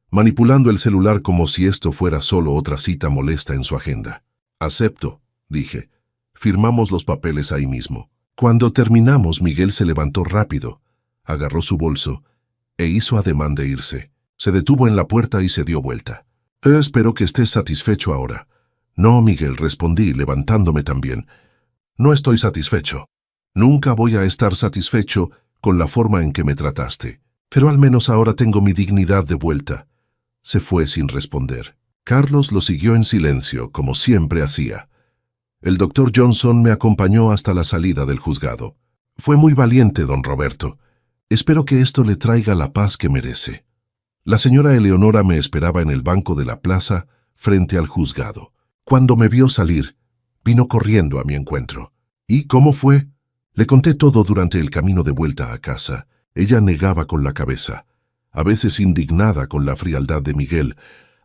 manipulando el celular como si esto fuera solo otra cita molesta en su agenda. Acepto, dije. Firmamos los papeles ahí mismo. Cuando terminamos, Miguel se levantó rápido, agarró su bolso e hizo ademán de irse. Se detuvo en la puerta y se dio vuelta. Espero que estés satisfecho ahora. No, Miguel, respondí, levantándome también. No estoy satisfecho. Nunca voy a estar satisfecho con la forma en que me trataste. Pero al menos ahora tengo mi dignidad de vuelta. Se fue sin responder. Carlos lo siguió en silencio, como siempre hacía. El doctor Johnson me acompañó hasta la salida del juzgado. Fue muy valiente, don Roberto. Espero que esto le traiga la paz que merece. La señora Eleonora me esperaba en el banco de la plaza, frente al juzgado. Cuando me vio salir, vino corriendo a mi encuentro. ¿Y cómo fue? Le conté todo durante el camino de vuelta a casa. Ella negaba con la cabeza, a veces indignada con la frialdad de Miguel,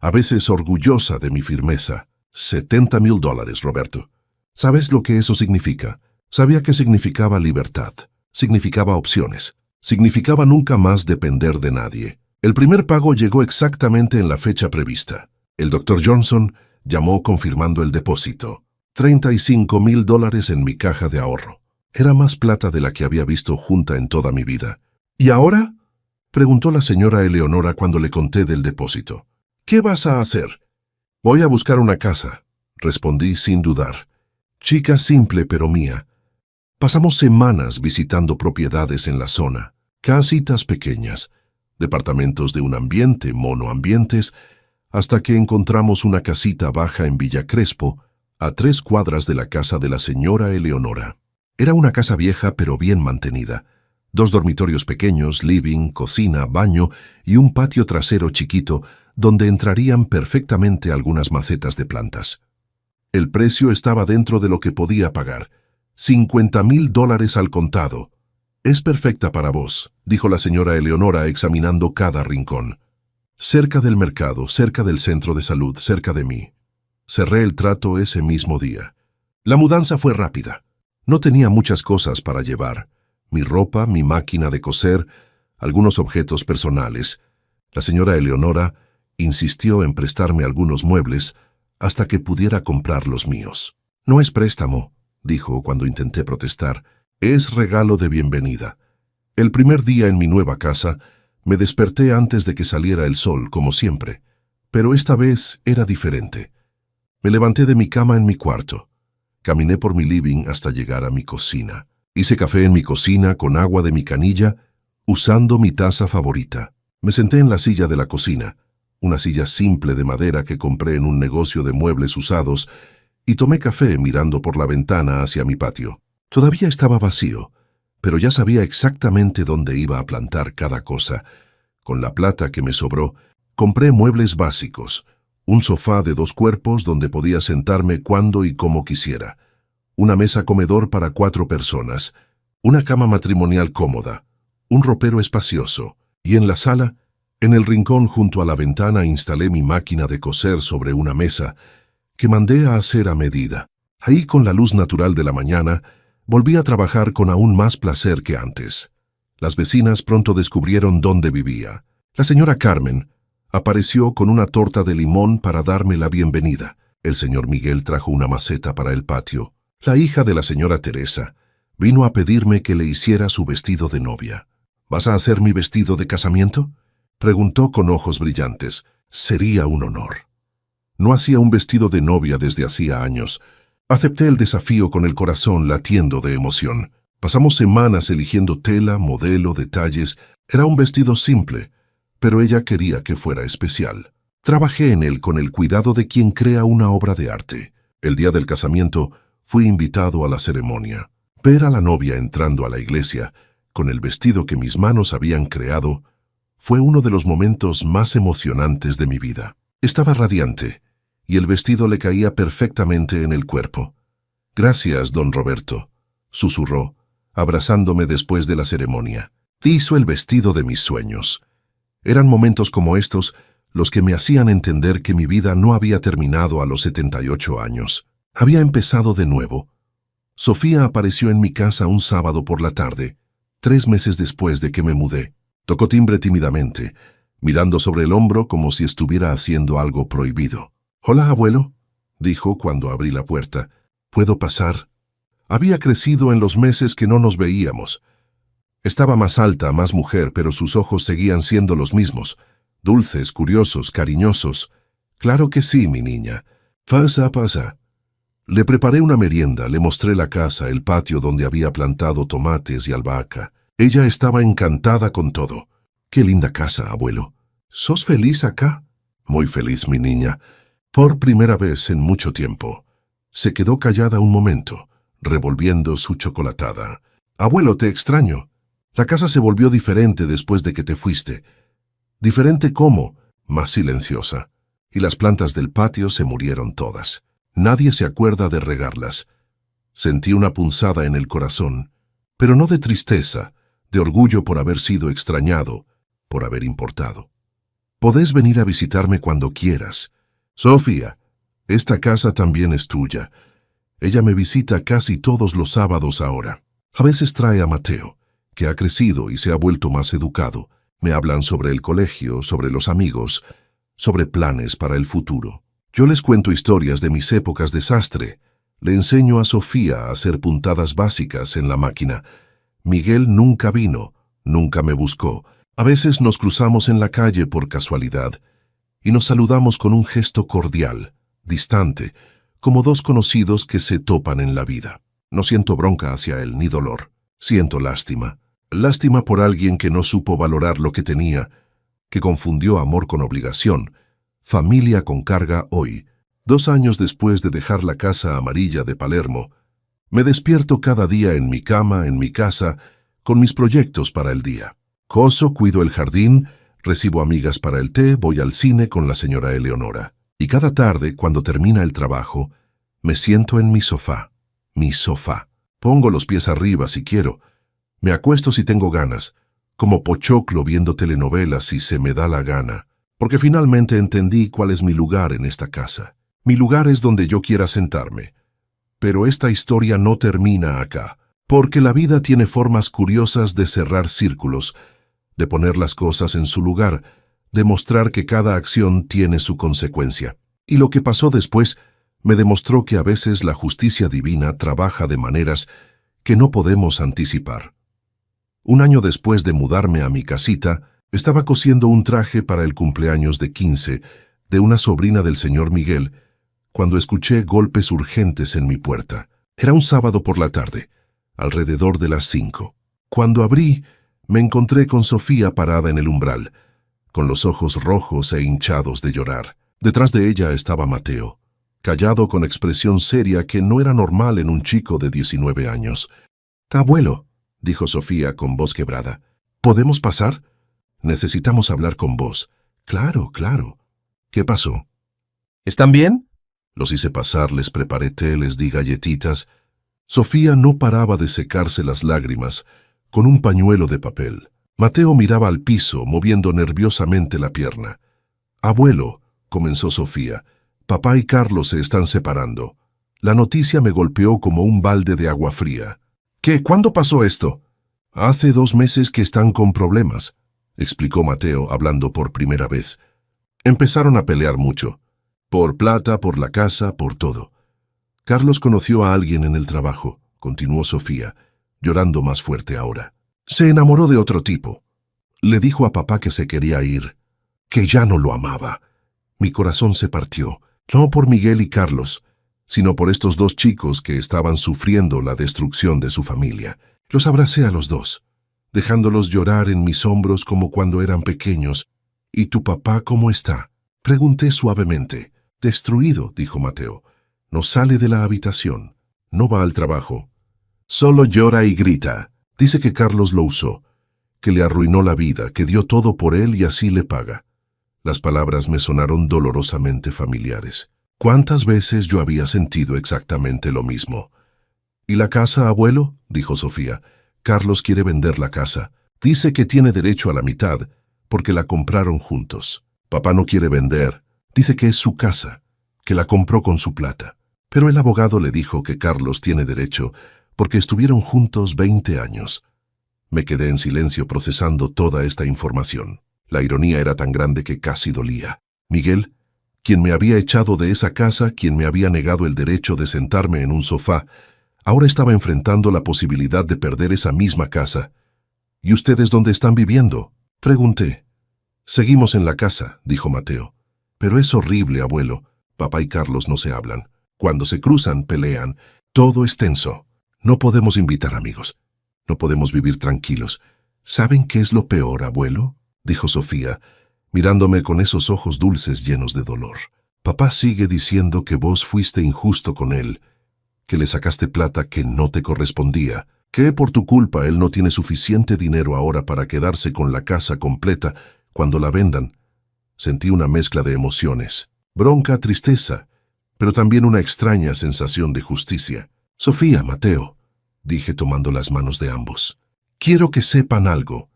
a veces orgullosa de mi firmeza. $70,000, Roberto. ¿Sabes lo que eso significa? Sabía que significaba libertad, significaba opciones, significaba nunca más depender de nadie. El primer pago llegó exactamente en la fecha prevista. El doctor Johnson llamó confirmando el depósito. $35,000 en mi caja de ahorro. Era más plata de la que había visto junta en toda mi vida. ¿Y ahora? Preguntó la señora Eleonora cuando le conté del depósito. ¿Qué vas a hacer? Voy a buscar una casa, respondí sin dudar. Chica simple pero mía. Pasamos semanas visitando propiedades en la zona, casitas pequeñas, departamentos de un ambiente, monoambientes, hasta que encontramos una casita baja en Villa Crespo, a 3 cuadras de la casa de la señora Eleonora. Era una casa vieja pero bien mantenida. 2 dormitorios pequeños, living, cocina, baño y un patio trasero chiquito donde entrarían perfectamente algunas macetas de plantas. El precio estaba dentro de lo que podía pagar. $50,000 al contado. Es perfecta para vos, dijo la señora Eleonora examinando cada rincón. Cerca del mercado, cerca del centro de salud, cerca de mí. Cerré el trato ese mismo día. La mudanza fue rápida. No tenía muchas cosas para llevar. Mi ropa, mi máquina de coser, algunos objetos personales. La señora Eleonora insistió en prestarme algunos muebles hasta que pudiera comprar los míos. No es préstamo, dijo cuando intenté protestar. Es regalo de bienvenida. El primer día en mi nueva casa, me desperté antes de que saliera el sol, como siempre. Pero esta vez era diferente. Me levanté de mi cama en mi cuarto. Caminé por mi living hasta llegar a mi cocina. Hice café en mi cocina con agua de mi canilla, usando mi taza favorita. Me senté en la silla de la cocina, una silla simple de madera que compré en un negocio de muebles usados, y tomé café mirando por la ventana hacia mi patio. Todavía estaba vacío, pero ya sabía exactamente dónde iba a plantar cada cosa, Con la plata que me sobró, compré muebles básicos, un sofá de 2 cuerpos donde podía sentarme cuando y como quisiera, una mesa comedor para 4 personas, una cama matrimonial cómoda, un ropero espacioso, y en la sala, en el rincón junto a la ventana, instalé mi máquina de coser sobre una mesa que mandé a hacer a medida. Ahí, con la luz natural de la mañana, volví a trabajar con aún más placer que antes. Las vecinas pronto descubrieron dónde vivía. La señora Carmen apareció con una torta de limón para darme la bienvenida. El señor Miguel trajo una maceta para el patio. La hija de la señora Teresa vino a pedirme que le hiciera su vestido de novia. ¿Vas a hacer mi vestido de casamiento?, preguntó con ojos brillantes. Sería un honor. No hacía un vestido de novia desde hacía años. Acepté el desafío con el corazón latiendo de emoción. Pasamos semanas eligiendo tela, modelo, detalles. Era un vestido simple, pero ella quería que fuera especial. Trabajé en él con el cuidado de quien crea una obra de arte. El día del casamiento fui invitado a la ceremonia. Ver a la novia entrando a la iglesia con el vestido que mis manos habían creado fue uno de los momentos más emocionantes de mi vida. Estaba radiante, y el vestido le caía perfectamente en el cuerpo. Gracias, don Roberto, susurró, abrazándome después de la ceremonia. Hizo el vestido de mis sueños. Eran momentos como estos los que me hacían entender que mi vida no había terminado a los 78 años. Había empezado de nuevo. Sofía apareció en mi casa un sábado por la tarde, 3 meses después de que me mudé. Tocó timbre tímidamente, mirando sobre el hombro como si estuviera haciendo algo prohibido. «Hola, abuelo», dijo cuando abrí la puerta. «¿Puedo pasar?» Había crecido en los meses que no nos veíamos. Estaba más alta, más mujer, pero sus ojos seguían siendo los mismos, dulces, curiosos, cariñosos. «Claro que sí, mi niña. Pasa, pasa». Le preparé una merienda, le mostré la casa, el patio donde había plantado tomates y albahaca. Ella estaba encantada con todo. «Qué linda casa, abuelo. ¿Sos feliz acá?» «Muy feliz, mi niña. Por primera vez en mucho tiempo». Se quedó callada un momento, revolviendo su chocolatada. «Abuelo, te extraño. La casa se volvió diferente después de que te fuiste». «¿Diferente cómo?», «Más silenciosa. Y las plantas del patio se murieron todas. Nadie se acuerda de regarlas». Sentí una punzada en el corazón, pero no de tristeza, de orgullo por haber sido extrañado, por haber importado. «Podés venir a visitarme cuando quieras. Sofía, esta casa también es tuya. Ella me visita casi todos los sábados ahora. A veces trae a Mateo, que ha crecido y se ha vuelto más educado. Me hablan sobre el colegio, sobre los amigos, sobre planes para el futuro. Yo les cuento historias de mis épocas de sastre. Le enseño a Sofía a hacer puntadas básicas en la máquina. Miguel nunca vino, nunca me buscó. A veces nos cruzamos en la calle por casualidad y nos saludamos con un gesto cordial, distante, como 2 conocidos que se topan en la vida. No siento bronca hacia él ni dolor. Siento lástima. Lástima por alguien que no supo valorar lo que tenía, que confundió amor con obligación, familia con carga hoy. 2 años después de dejar la casa amarilla de Palermo, me despierto cada día en mi cama, en mi casa, con mis proyectos para el día. Coso, cuido el jardín, recibo amigas para el té, voy al cine con la señora Eleonora. Y cada tarde, cuando termina el trabajo, me siento en mi sofá. Mi sofá. Pongo los pies arriba si quiero. Me acuesto si tengo ganas, como pochoclo viendo telenovelas si se me da la gana. Porque finalmente entendí cuál es mi lugar en esta casa. Mi lugar es donde yo quiera sentarme. Pero esta historia no termina acá, porque la vida tiene formas curiosas de cerrar círculos, de poner las cosas en su lugar, de mostrar que cada acción tiene su consecuencia. Y lo que pasó después me demostró que a veces la justicia divina trabaja de maneras que no podemos anticipar. Un año después de mudarme a mi casita, estaba cosiendo un traje para el cumpleaños de 15 de una sobrina del señor Miguel, cuando escuché golpes urgentes en mi puerta. Era un sábado por la tarde, alrededor de las 5. Cuando abrí, me encontré con Sofía parada en el umbral, con los ojos rojos e hinchados de llorar. Detrás de ella estaba Mateo, callado con expresión seria que no era normal en un chico de 19 años. «Abuelo», dijo Sofía con voz quebrada, «¿podemos pasar? Necesitamos hablar con vos. Claro, claro. ¿Qué pasó? ¿Están bien? Los hice pasar, les preparé té, les di galletitas. Sofía no paraba de secarse las lágrimas con un pañuelo de papel. Mateo miraba al piso, moviendo nerviosamente la pierna. «Abuelo», comenzó Sofía, «papá y Carlos se están separando». La noticia me golpeó como un balde de agua fría. «¿Qué? ¿Cuándo pasó esto?» «Hace 2 meses que están con problemas», explicó Mateo, hablando por primera vez. Empezaron a pelear mucho. Por plata, por la casa, por todo. Carlos conoció a alguien en el trabajo, continuó Sofía, llorando más fuerte ahora. Se enamoró de otro tipo. Le dijo a papá que se quería ir, que ya no lo amaba. Mi corazón se partió, no por Miguel y Carlos, sino por estos 2 chicos que estaban sufriendo la destrucción de su familia. Los abracé a los 2, dejándolos llorar en mis hombros como cuando eran pequeños. «¿Y tu papá cómo está?», pregunté suavemente. «Destruido», dijo Mateo. «No sale de la habitación, no va al trabajo. Solo llora y grita. Dice que Carlos lo usó, que le arruinó la vida, que dio todo por él y así le paga». Las palabras me sonaron dolorosamente familiares. ¿Cuántas veces yo había sentido exactamente lo mismo? «¿Y la casa, abuelo?», dijo Sofía. «Carlos quiere vender la casa. Dice que tiene derecho a la mitad, porque la compraron juntos. Papá no quiere vender. Dice que es su casa, que la compró con su plata. Pero el abogado le dijo que Carlos tiene derecho, porque estuvieron juntos 20 años. Me quedé en silencio procesando toda esta información. La ironía era tan grande que casi dolía. Miguel, quien me había echado de esa casa, quien me había negado el derecho de sentarme en un sofá, ahora estaba enfrentando la posibilidad de perder esa misma casa. «¿Y ustedes dónde están viviendo?», pregunté. «Seguimos en la casa», dijo Mateo. «Pero es horrible, abuelo. Papá y Carlos no se hablan. Cuando se cruzan, pelean. Todo es tenso. No podemos invitar amigos. No podemos vivir tranquilos. ¿Saben qué es lo peor, abuelo?», dijo Sofía, mirándome con esos ojos dulces llenos de dolor. «Papá sigue diciendo que vos fuiste injusto con él, que le sacaste plata que no te correspondía, que por tu culpa él no tiene suficiente dinero ahora para quedarse con la casa completa cuando la vendan». Sentí una mezcla de emociones, bronca, tristeza, pero también una extraña sensación de justicia. «Sofía, Mateo», dije tomando las manos de ambos, «quiero que sepan algo.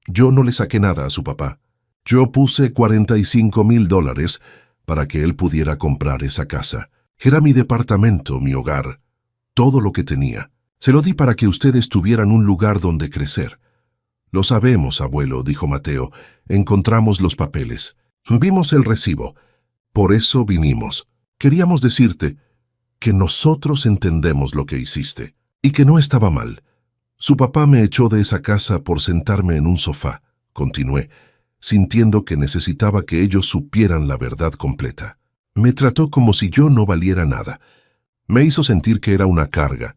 Yo no le saqué nada a su papá. Yo puse $45,000 para que él pudiera comprar esa casa. Era mi departamento, mi hogar, todo lo que tenía. Se lo di para que ustedes tuvieran un lugar donde crecer». «Lo sabemos, abuelo», dijo Mateo. «Encontramos los papeles. Vimos el recibo. Por eso vinimos. Queríamos decirte que nosotros entendemos lo que hiciste y que no estaba mal. Su papá me echó de esa casa por sentarme en un sofá», continué, sintiendo que necesitaba que ellos supieran la verdad completa. «Me trató como si yo no valiera nada. Me hizo sentir que era una carga.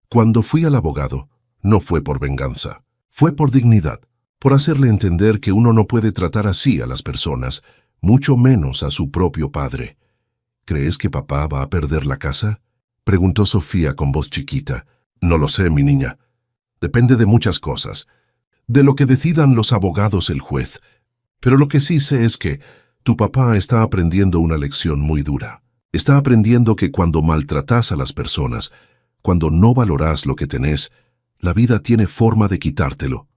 Cuando fui al abogado, no fue por venganza, fue por dignidad, por hacerle entender que uno no puede tratar así a las personas, mucho menos a su propio padre». «¿Crees que papá va a perder la casa?», preguntó Sofía con voz chiquita. «No lo sé, mi niña. Depende de muchas cosas, de lo que decidan los abogados, el juez. Pero lo que sí sé es que tu papá está aprendiendo una lección muy dura. Está aprendiendo que cuando maltratas a las personas, cuando no valoras lo que tenés, la vida tiene forma de quitártelo».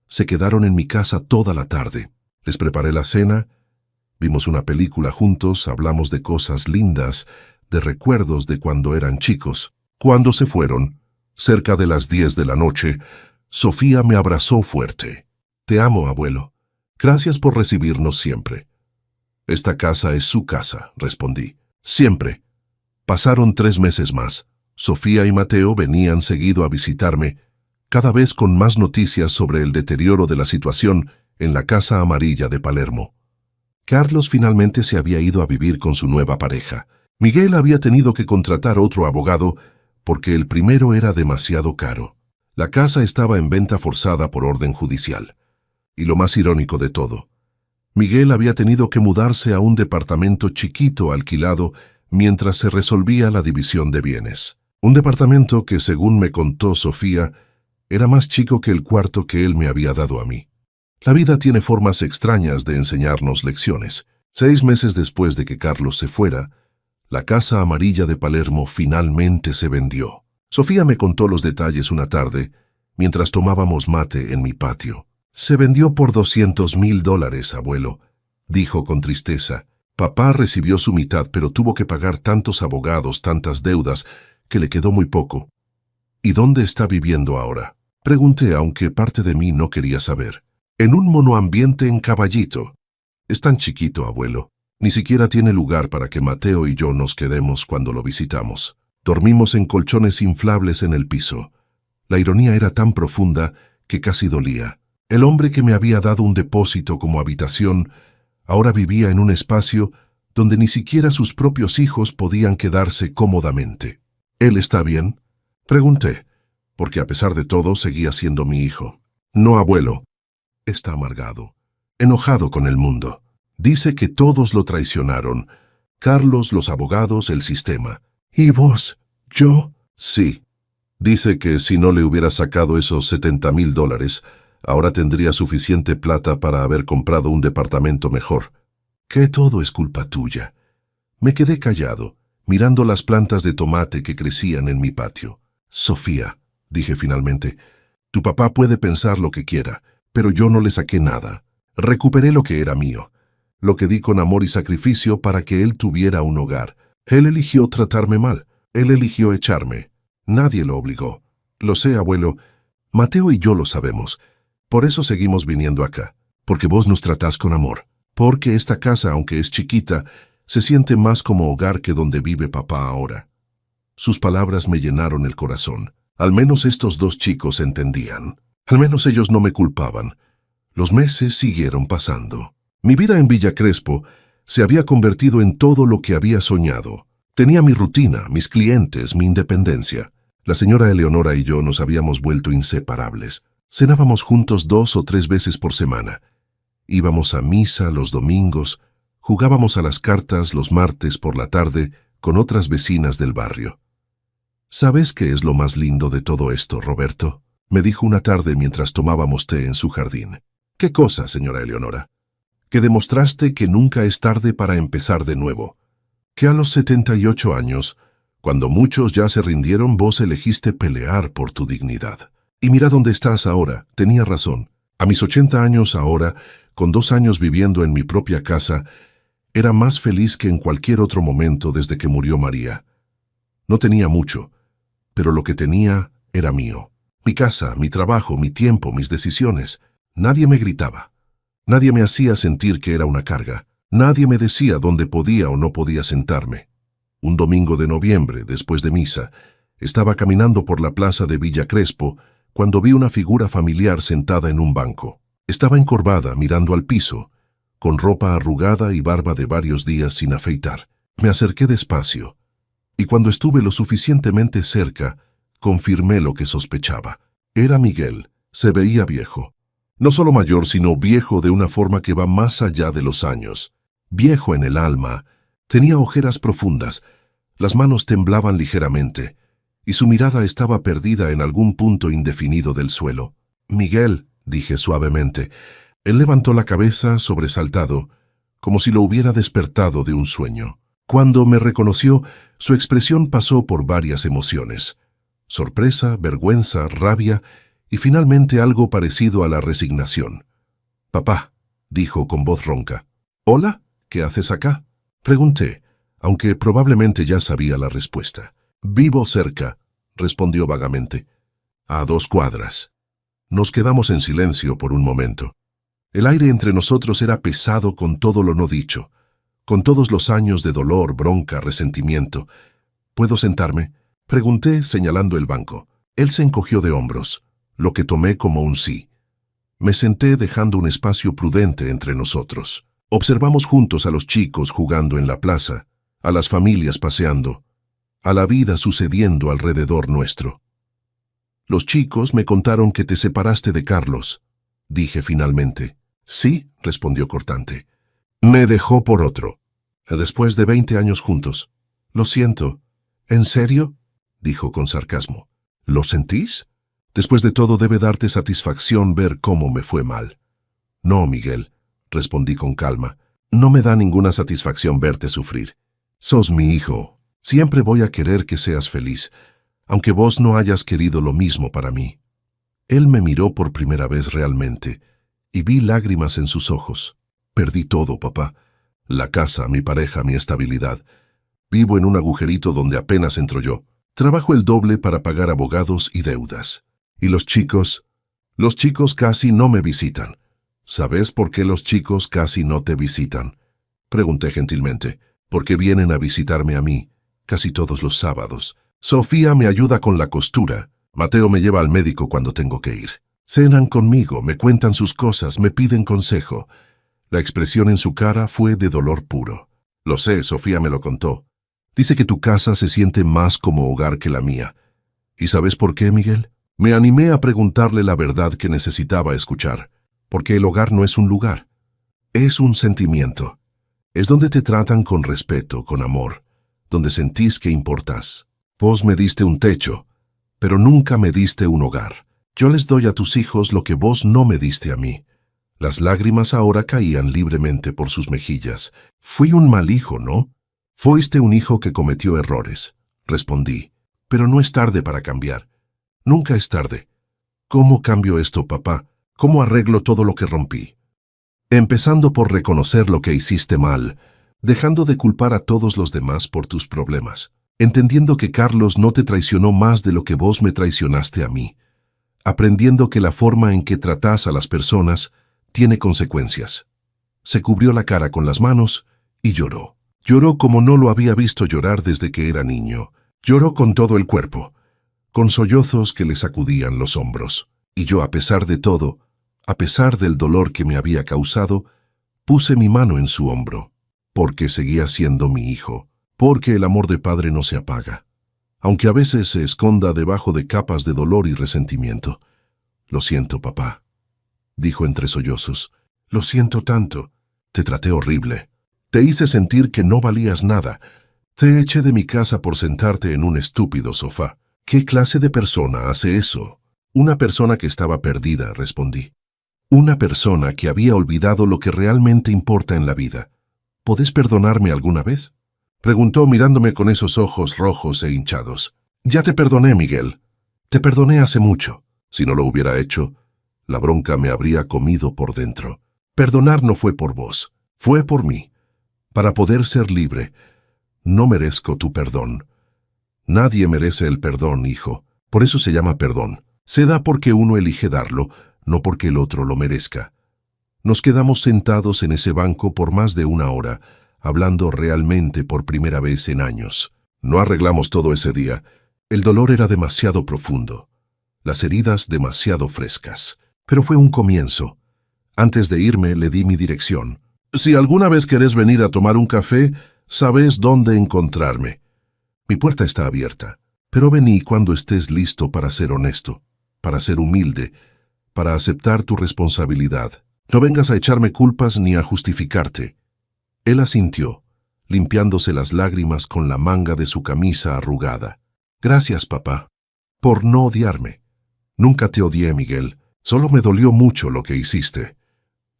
Se quedaron en mi casa toda la tarde. Les preparé la cena, vimos una película juntos, hablamos de cosas lindas, de recuerdos de cuando eran chicos. Cuando se fueron, cerca de las 10 de la noche, Sofía me abrazó fuerte. «Te amo, abuelo. Gracias por recibirnos siempre». «Esta casa es su casa», respondí. «Siempre». Pasaron 3 meses más. Sofía y Mateo venían seguido a visitarme, cada vez con más noticias sobre el deterioro de la situación en la Casa Amarilla de Palermo. Carlos finalmente se había ido a vivir con su nueva pareja. Miguel había tenido que contratar otro abogado porque el primero era demasiado caro. La casa estaba en venta forzada por orden judicial. Y lo más irónico de todo, Miguel había tenido que mudarse a un departamento chiquito alquilado mientras se resolvía la división de bienes. Un departamento que, según me contó Sofía, era más chico que el cuarto que él me había dado a mí. La vida tiene formas extrañas de enseñarnos lecciones. 6 meses después de que Carlos se fuera, la casa amarilla de Palermo finalmente se vendió. Sofía me contó los detalles una tarde, mientras tomábamos mate en mi patio. Se vendió por $200,000, abuelo, dijo con tristeza. Papá recibió su mitad, pero tuvo que pagar tantos abogados, tantas deudas, que le quedó muy poco. ¿Y dónde está viviendo ahora? Pregunté, aunque parte de mí no quería saber. En un monoambiente en Caballito. Es tan chiquito, abuelo. Ni siquiera tiene lugar para que Mateo y yo nos quedemos cuando lo visitamos. Dormimos en colchones inflables en el piso. La ironía era tan profunda que casi dolía. El hombre que me había dado un depósito como habitación ahora vivía en un espacio donde ni siquiera sus propios hijos podían quedarse cómodamente. ¿Él está bien?, pregunté, porque a pesar de todo seguía siendo mi hijo. No, abuelo. Está amargado, enojado con el mundo. Dice que todos lo traicionaron. Carlos, los abogados, el sistema. ¿Y vos? ¿Yo? Sí. Dice que si no le hubiera sacado esos $70,000, ahora tendría suficiente plata para haber comprado un departamento mejor. Que todo es culpa tuya. Me quedé callado, mirando las plantas de tomate que crecían en mi patio. Sofía, dije finalmente, tu papá puede pensar lo que quiera, pero yo no le saqué nada. Recuperé lo que era mío, lo que di con amor y sacrificio para que él tuviera un hogar. Él eligió tratarme mal, él eligió echarme. Nadie lo obligó. Lo sé, abuelo. Mateo y yo lo sabemos. Por eso seguimos viniendo acá, porque vos nos tratás con amor, porque esta casa, aunque es chiquita, se siente más como hogar que donde vive papá ahora. Sus palabras me llenaron el corazón. Al menos estos dos chicos entendían. Al menos ellos no me culpaban. Los meses siguieron pasando. Mi vida en Villa Crespo se había convertido en todo lo que había soñado. Tenía mi rutina, mis clientes, mi independencia. La señora Eleonora y yo nos habíamos vuelto inseparables. Cenábamos juntos 2 o 3 veces por semana. Íbamos a misa los domingos, jugábamos a las cartas los martes por la tarde con otras vecinas del barrio. ¿Sabes qué es lo más lindo de todo esto, Roberto?, me dijo una tarde mientras tomábamos té en su jardín. ¿Qué cosa, señora Eleonora? Que demostraste que nunca es tarde para empezar de nuevo. Que a los 78 años, cuando muchos ya se rindieron, vos elegiste pelear por tu dignidad. Y mira dónde estás ahora. Tenía razón. A mis 80 años ahora, con 2 años viviendo en mi propia casa, era más feliz que en cualquier otro momento desde que murió María. No tenía mucho, pero lo que tenía era mío. Mi casa, mi trabajo, mi tiempo, mis decisiones. Nadie me gritaba. Nadie me hacía sentir que era una carga. Nadie me decía dónde podía o no podía sentarme. Un domingo de noviembre, después de misa, estaba caminando por la plaza de Villa Crespo cuando vi una figura familiar sentada en un banco. Estaba encorvada, mirando al piso, con ropa arrugada y barba de varios días sin afeitar. Me acerqué despacio, y cuando estuve lo suficientemente cerca, confirmé lo que sospechaba. Era Miguel. Se veía viejo. No solo mayor, sino viejo de una forma que va más allá de los años. Viejo en el alma. Tenía ojeras profundas. Las manos temblaban ligeramente, y su mirada estaba perdida en algún punto indefinido del suelo. «Miguel», dije suavemente. Él levantó la cabeza sobresaltado, como si lo hubiera despertado de un sueño. Cuando me reconoció, su expresión pasó por varias emociones. Sorpresa, vergüenza, rabia y finalmente algo parecido a la resignación. «Papá», dijo con voz ronca. «¿Hola? ¿Qué haces acá?», pregunté, aunque probablemente ya sabía la respuesta. «Vivo cerca», respondió vagamente. «A 2 cuadras». Nos quedamos en silencio por un momento. El aire entre nosotros era pesado con todo lo no dicho, con todos los años de dolor, bronca, resentimiento. «¿Puedo sentarme?», pregunté señalando el banco. Él se encogió de hombros, lo que tomé como un sí. Me senté dejando un espacio prudente entre nosotros. Observamos juntos a los chicos jugando en la plaza, a las familias paseando, a la vida sucediendo alrededor nuestro. «Los chicos me contaron que te separaste de Carlos», dije finalmente. «Sí», respondió cortante. «Me dejó por otro. Después de 20 años juntos. Lo siento». «¿En serio?», dijo con sarcasmo. «¿Lo sentís? Después de todo debe darte satisfacción ver cómo me fue mal». No, Miguel, respondí con calma. No me da ninguna satisfacción verte sufrir. Sos mi hijo. Siempre voy a querer que seas feliz, aunque vos no hayas querido lo mismo para mí. Él me miró por primera vez realmente, y vi lágrimas en sus ojos. Perdí todo, papá. La casa, mi pareja, mi estabilidad. Vivo en un agujerito donde apenas entro yo. Trabajo el doble para pagar abogados y deudas. ¿Y los chicos? Los chicos casi no me visitan. ¿Sabes por qué los chicos casi no te visitan? Pregunté gentilmente. Porque vienen a visitarme a mí, casi todos los sábados. Sofía me ayuda con la costura. Mateo me lleva al médico cuando tengo que ir. Cenan conmigo, me cuentan sus cosas, me piden consejo. La expresión en su cara fue de dolor puro. Lo sé, Sofía me lo contó. Dice que tu casa se siente más como hogar que la mía. ¿Y sabes por qué, Miguel? Me animé a preguntarle la verdad que necesitaba escuchar. Porque el hogar no es un lugar. Es un sentimiento. Es donde te tratan con respeto, con amor, donde sentís que importás. Vos me diste un techo, pero nunca me diste un hogar. Yo les doy a tus hijos lo que vos no me diste a mí. Las lágrimas ahora caían libremente por sus mejillas. Fui un mal hijo, ¿no? Fuiste un hijo que cometió errores, respondí. Pero no es tarde para cambiar. Nunca es tarde. ¿Cómo cambio esto, papá? ¿Cómo arreglo todo lo que rompí? Empezando por reconocer lo que hiciste mal, dejando de culpar a todos los demás por tus problemas, entendiendo que Carlos no te traicionó más de lo que vos me traicionaste a mí, aprendiendo que la forma en que tratás a las personas tiene consecuencias. Se cubrió la cara con las manos y lloró. Lloró como no lo había visto llorar desde que era niño. Lloró con todo el cuerpo, con sollozos que le sacudían los hombros. Y yo, a pesar de todo, a pesar del dolor que me había causado, puse mi mano en su hombro, porque seguía siendo mi hijo, porque el amor de padre no se apaga, aunque a veces se esconda debajo de capas de dolor y resentimiento. Lo siento, papá, dijo entre sollozos. Lo siento tanto. Te traté horrible. Te hice sentir que no valías nada. Te eché de mi casa por sentarte en un estúpido sofá. ¿Qué clase de persona hace eso? Una persona que estaba perdida, respondí. Una persona que había olvidado lo que realmente importa en la vida. ¿Podés perdonarme alguna vez? Preguntó mirándome con esos ojos rojos e hinchados. Ya te perdoné, Miguel. Te perdoné hace mucho. Si no lo hubiera hecho, la bronca me habría comido por dentro. Perdonar no fue por vos, fue por mí. Para poder ser libre, no merezco tu perdón. Nadie merece el perdón, hijo. Por eso se llama perdón. Se da porque uno elige darlo, no porque el otro lo merezca. Nos quedamos sentados en ese banco por más de una hora, hablando realmente por primera vez en años. No arreglamos todo ese día. El dolor era demasiado profundo, las heridas demasiado frescas. Pero fue un comienzo. Antes de irme le di mi dirección. Si alguna vez querés venir a tomar un café, sabes dónde encontrarme. Mi puerta está abierta, pero vení cuando estés listo para ser honesto, para ser humilde, para aceptar tu responsabilidad. No vengas a echarme culpas ni a justificarte. Él asintió, limpiándose las lágrimas con la manga de su camisa arrugada. Gracias, papá, por no odiarme. Nunca te odié, Miguel. Solo me dolió mucho lo que hiciste.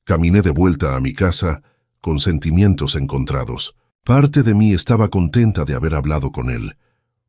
Caminé de vuelta a mi casa con sentimientos encontrados. Parte de mí estaba contenta de haber hablado con él.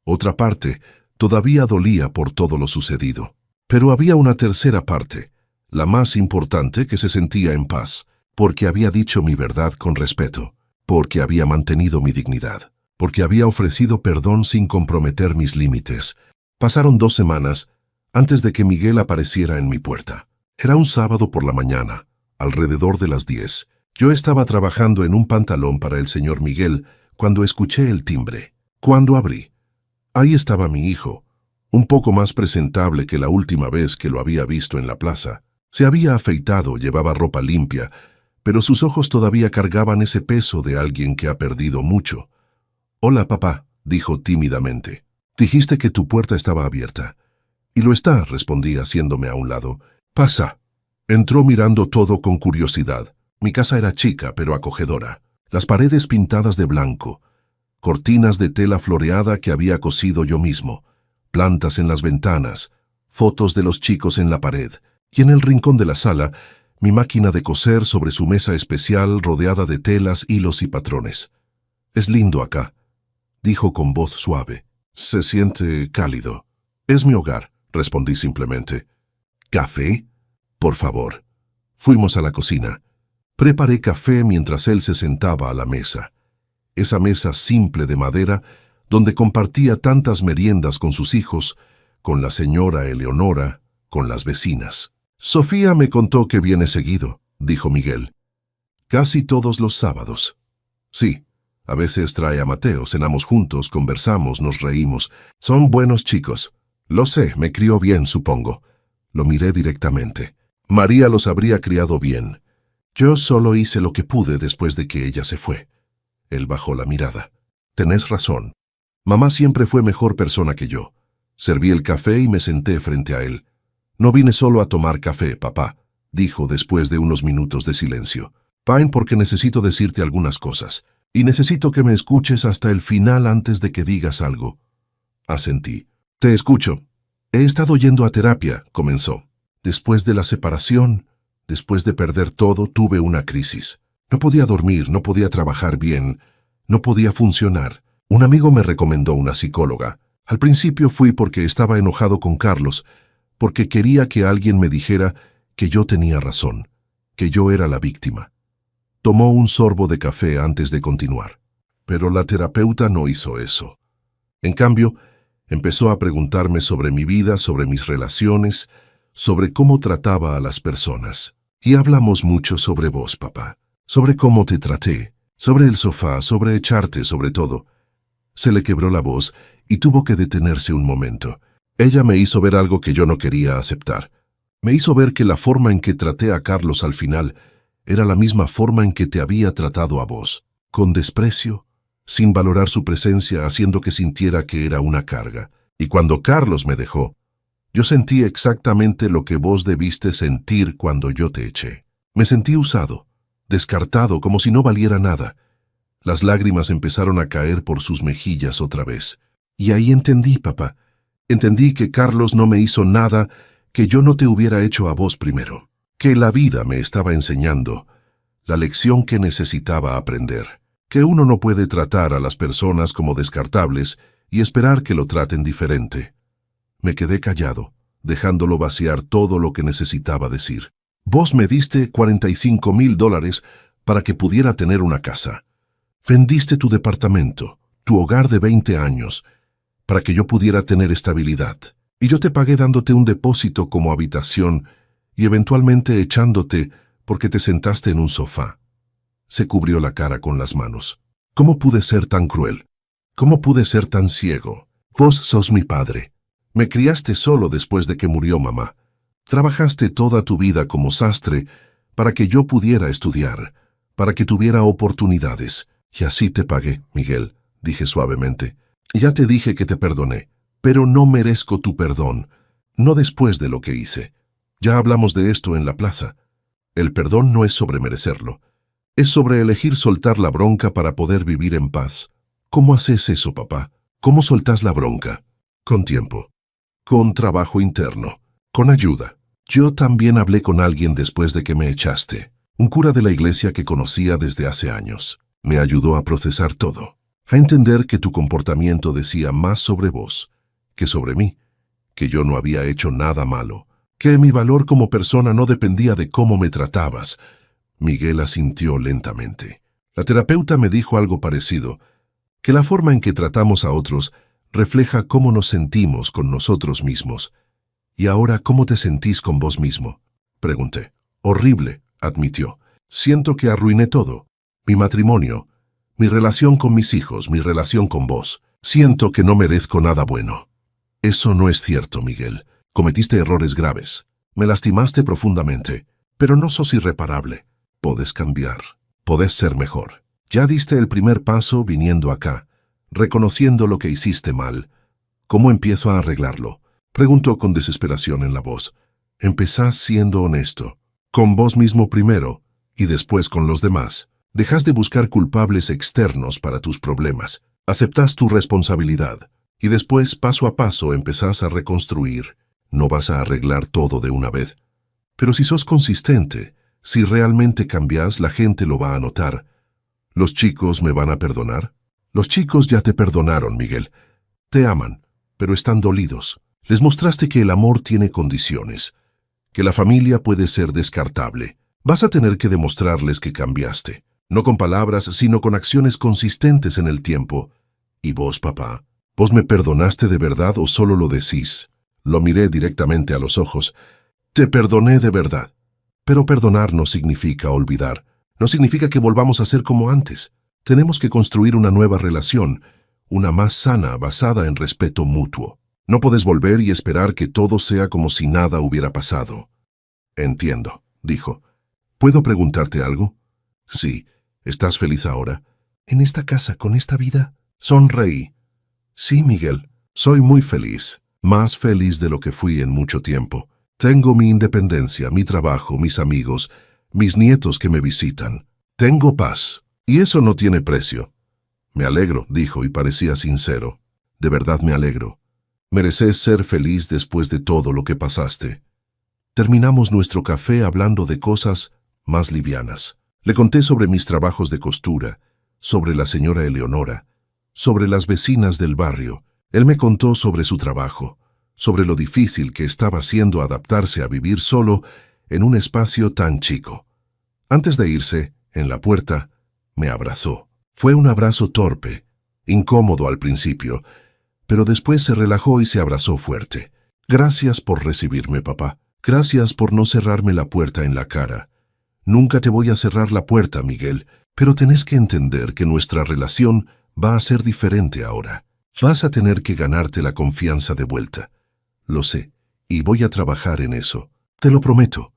Otra parte todavía dolía por todo lo sucedido. Pero había una tercera parte, la más importante, que se sentía en paz, porque había dicho mi verdad con respeto, porque había mantenido mi dignidad, porque había ofrecido perdón sin comprometer mis límites. Pasaron 2 semanas antes de que Miguel apareciera en mi puerta. Era un sábado por la mañana, alrededor de las 10. Yo estaba trabajando en un pantalón para el señor Miguel cuando escuché el timbre. Cuando abrí, ahí estaba mi hijo, un poco más presentable que la última vez que lo había visto en la plaza. Se había afeitado, llevaba ropa limpia, pero sus ojos todavía cargaban ese peso de alguien que ha perdido mucho. «Hola, papá», dijo tímidamente. «Dijiste que tu puerta estaba abierta». «Y lo está», respondí haciéndome a un lado. «Pasa». Entró mirando todo con curiosidad. Mi casa era chica, pero acogedora. Las paredes pintadas de blanco, cortinas de tela floreada que había cosido yo mismo, plantas en las ventanas, fotos de los chicos en la pared, y en el rincón de la sala, mi máquina de coser sobre su mesa especial rodeada de telas, hilos y patrones. «Es lindo acá», dijo con voz suave. «Se siente cálido». «Es mi hogar», respondí simplemente. «¿Café? Por favor». Fuimos a la cocina. Preparé café mientras él se sentaba a la mesa. Esa mesa simple de madera donde compartía tantas meriendas con sus hijos, con la señora Eleonora, con las vecinas. «Sofía me contó que viene seguido», dijo Miguel. «Casi todos los sábados». «Sí, a veces trae a Mateo, cenamos juntos, conversamos, nos reímos. Son buenos chicos». «Lo sé, me crió bien, supongo». Lo miré directamente. «María los habría criado bien. Yo solo hice lo que pude después de que ella se fue». Él bajó la mirada. «Tenés razón. Mamá siempre fue mejor persona que yo». Serví el café y me senté frente a él. «No vine solo a tomar café, papá», dijo después de unos minutos de silencio. «Vine porque necesito decirte algunas cosas, y necesito que me escuches hasta el final antes de que digas algo». Asentí. «Te escucho». «He estado yendo a terapia», comenzó. «Después de la separación, después de perder todo, tuve una crisis. No podía dormir, no podía trabajar bien, no podía funcionar. Un amigo me recomendó una psicóloga. Al principio fui porque estaba enojado con Carlos, porque quería que alguien me dijera que yo tenía razón, que yo era la víctima». Tomó un sorbo de café antes de continuar. Pero la terapeuta no hizo eso. En cambio, empezó a preguntarme sobre mi vida, sobre mis relaciones, sobre cómo trataba a las personas. «Y hablamos mucho sobre vos, papá, sobre cómo te traté, sobre el sofá, sobre echarte, sobre todo». Se le quebró la voz y tuvo que detenerse un momento. Ella me hizo ver algo que yo no quería aceptar. Me hizo ver que la forma en que traté a Carlos al final era la misma forma en que te había tratado a vos, con desprecio, sin valorar su presencia, haciendo que sintiera que era una carga. Y cuando Carlos me dejó, yo sentí exactamente lo que vos debiste sentir cuando yo te eché. Me sentí usado, descartado, como si no valiera nada. Las lágrimas empezaron a caer por sus mejillas otra vez. Y ahí entendí, papá. Entendí que Carlos no me hizo nada que yo no te hubiera hecho a vos primero. Que la vida me estaba enseñando la lección que necesitaba aprender. Que uno no puede tratar a las personas como descartables y esperar que lo traten diferente. Me quedé callado, dejándolo vaciar todo lo que necesitaba decir. «Vos me diste $45,000 para que pudiera tener una casa. Vendiste tu departamento, tu hogar de 20 años, para que yo pudiera tener estabilidad. Y yo te pagué dándote un depósito como habitación y eventualmente echándote porque te sentaste en un sofá». Se cubrió la cara con las manos. «¿Cómo pude ser tan cruel? ¿Cómo pude ser tan ciego? Vos sos mi padre. Me criaste solo después de que murió mamá. Trabajaste toda tu vida como sastre para que yo pudiera estudiar, para que tuviera oportunidades. Y así te pagué, Miguel», dije suavemente. «Ya te dije que te perdoné, pero no merezco tu perdón, no después de lo que hice. Ya hablamos de esto en la plaza. El perdón no es sobre merecerlo. Es sobre elegir soltar la bronca para poder vivir en paz. ¿Cómo haces eso, papá? ¿Cómo soltás la bronca? Con tiempo, con trabajo interno, con ayuda. Yo también hablé con alguien después de que me echaste, un cura de la iglesia que conocía desde hace años. Me ayudó a procesar todo, a entender que tu comportamiento decía más sobre vos que sobre mí, que yo no había hecho nada malo, que mi valor como persona no dependía de cómo me tratabas». Miguel asintió lentamente. La terapeuta me dijo algo parecido, que la forma en que tratamos a otros refleja cómo nos sentimos con nosotros mismos. «¿Y ahora cómo te sentís con vos mismo?», pregunté. «Horrible», admitió. «Siento que arruiné todo. Mi matrimonio, mi relación con mis hijos, mi relación con vos. Siento que no merezco nada bueno». «Eso no es cierto, Miguel. Cometiste errores graves. Me lastimaste profundamente, pero no sos irreparable. Podés cambiar. Podés ser mejor. Ya diste el primer paso viniendo acá, reconociendo lo que hiciste mal. ¿Cómo empiezo a arreglarlo?», preguntó con desesperación en la voz. «Empezás siendo honesto, con vos mismo primero y después con los demás. Dejás de buscar culpables externos para tus problemas. Aceptás tu responsabilidad y después, paso a paso, empezás a reconstruir. No vas a arreglar todo de una vez, pero si sos consistente, Si realmente cambias, la gente lo va a notar. ¿Los chicos me van a perdonar? Los chicos ya te perdonaron, Miguel. Te aman, pero están dolidos. Les mostraste que el amor tiene condiciones, que la familia puede ser descartable. Vas a tener que demostrarles que cambiaste, no con palabras, sino con acciones consistentes en el tiempo. ¿Y vos, papá? ¿Vos me perdonaste de verdad o solo lo decís? Lo miré directamente a los ojos. Te perdoné de verdad. Pero perdonar no significa olvidar. No significa que volvamos a ser como antes. Tenemos que construir una nueva relación, una más sana, basada en respeto mutuo. No puedes volver y esperar que todo sea como si nada hubiera pasado. Entiendo, dijo. ¿Puedo preguntarte algo? Sí. ¿Estás feliz ahora? ¿En esta casa, con esta vida? Sonreí. Sí, Miguel. Soy muy feliz. Más feliz de lo que fui en mucho tiempo. Tengo mi independencia, mi trabajo, mis amigos, mis nietos que me visitan. Tengo paz. Y eso no tiene precio. Me alegro, dijo y parecía sincero. De verdad me alegro. Mereces ser feliz después de todo lo que pasaste. Terminamos nuestro café hablando de cosas más livianas. Le conté sobre mis trabajos de costura, sobre la señora Eleonora, sobre las vecinas del barrio. Él me contó sobre su trabajo, sobre lo difícil que estaba siendo adaptarse a vivir solo en un espacio tan chico. Antes de irse, en la puerta, me abrazó. Fue un abrazo torpe, incómodo al principio, pero después se relajó y se abrazó fuerte. Gracias por recibirme, papá. Gracias por no cerrarme la puerta en la cara. Nunca te voy a cerrar la puerta, Miguel, pero tenés que entender que nuestra relación va a ser diferente ahora. Vas a tener que ganarte la confianza de vuelta. Lo sé, y voy a trabajar en eso. Te lo prometo.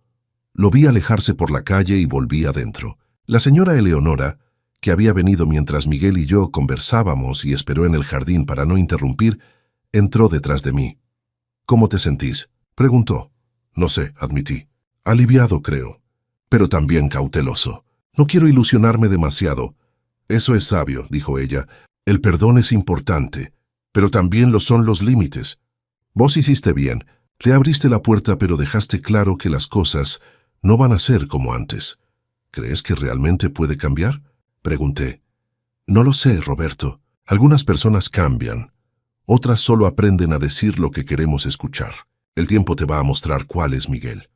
Lo vi alejarse por la calle y volví adentro. La señora Eleonora, que había venido mientras Miguel y yo conversábamos y esperó en el jardín para no interrumpir, entró detrás de mí. ¿Cómo te sentís?, preguntó. No sé, admití. Aliviado, creo, pero también cauteloso. No quiero ilusionarme demasiado. Eso es sabio, dijo ella. El perdón es importante, pero también lo son los límites. Vos hiciste bien. Le abriste la puerta, pero dejaste claro que las cosas no van a ser como antes. ¿Crees que realmente puede cambiar?, pregunté. No lo sé, Roberto. Algunas personas cambian. Otras solo aprenden a decir lo que queremos escuchar. El tiempo te va a mostrar cuál es Miguel.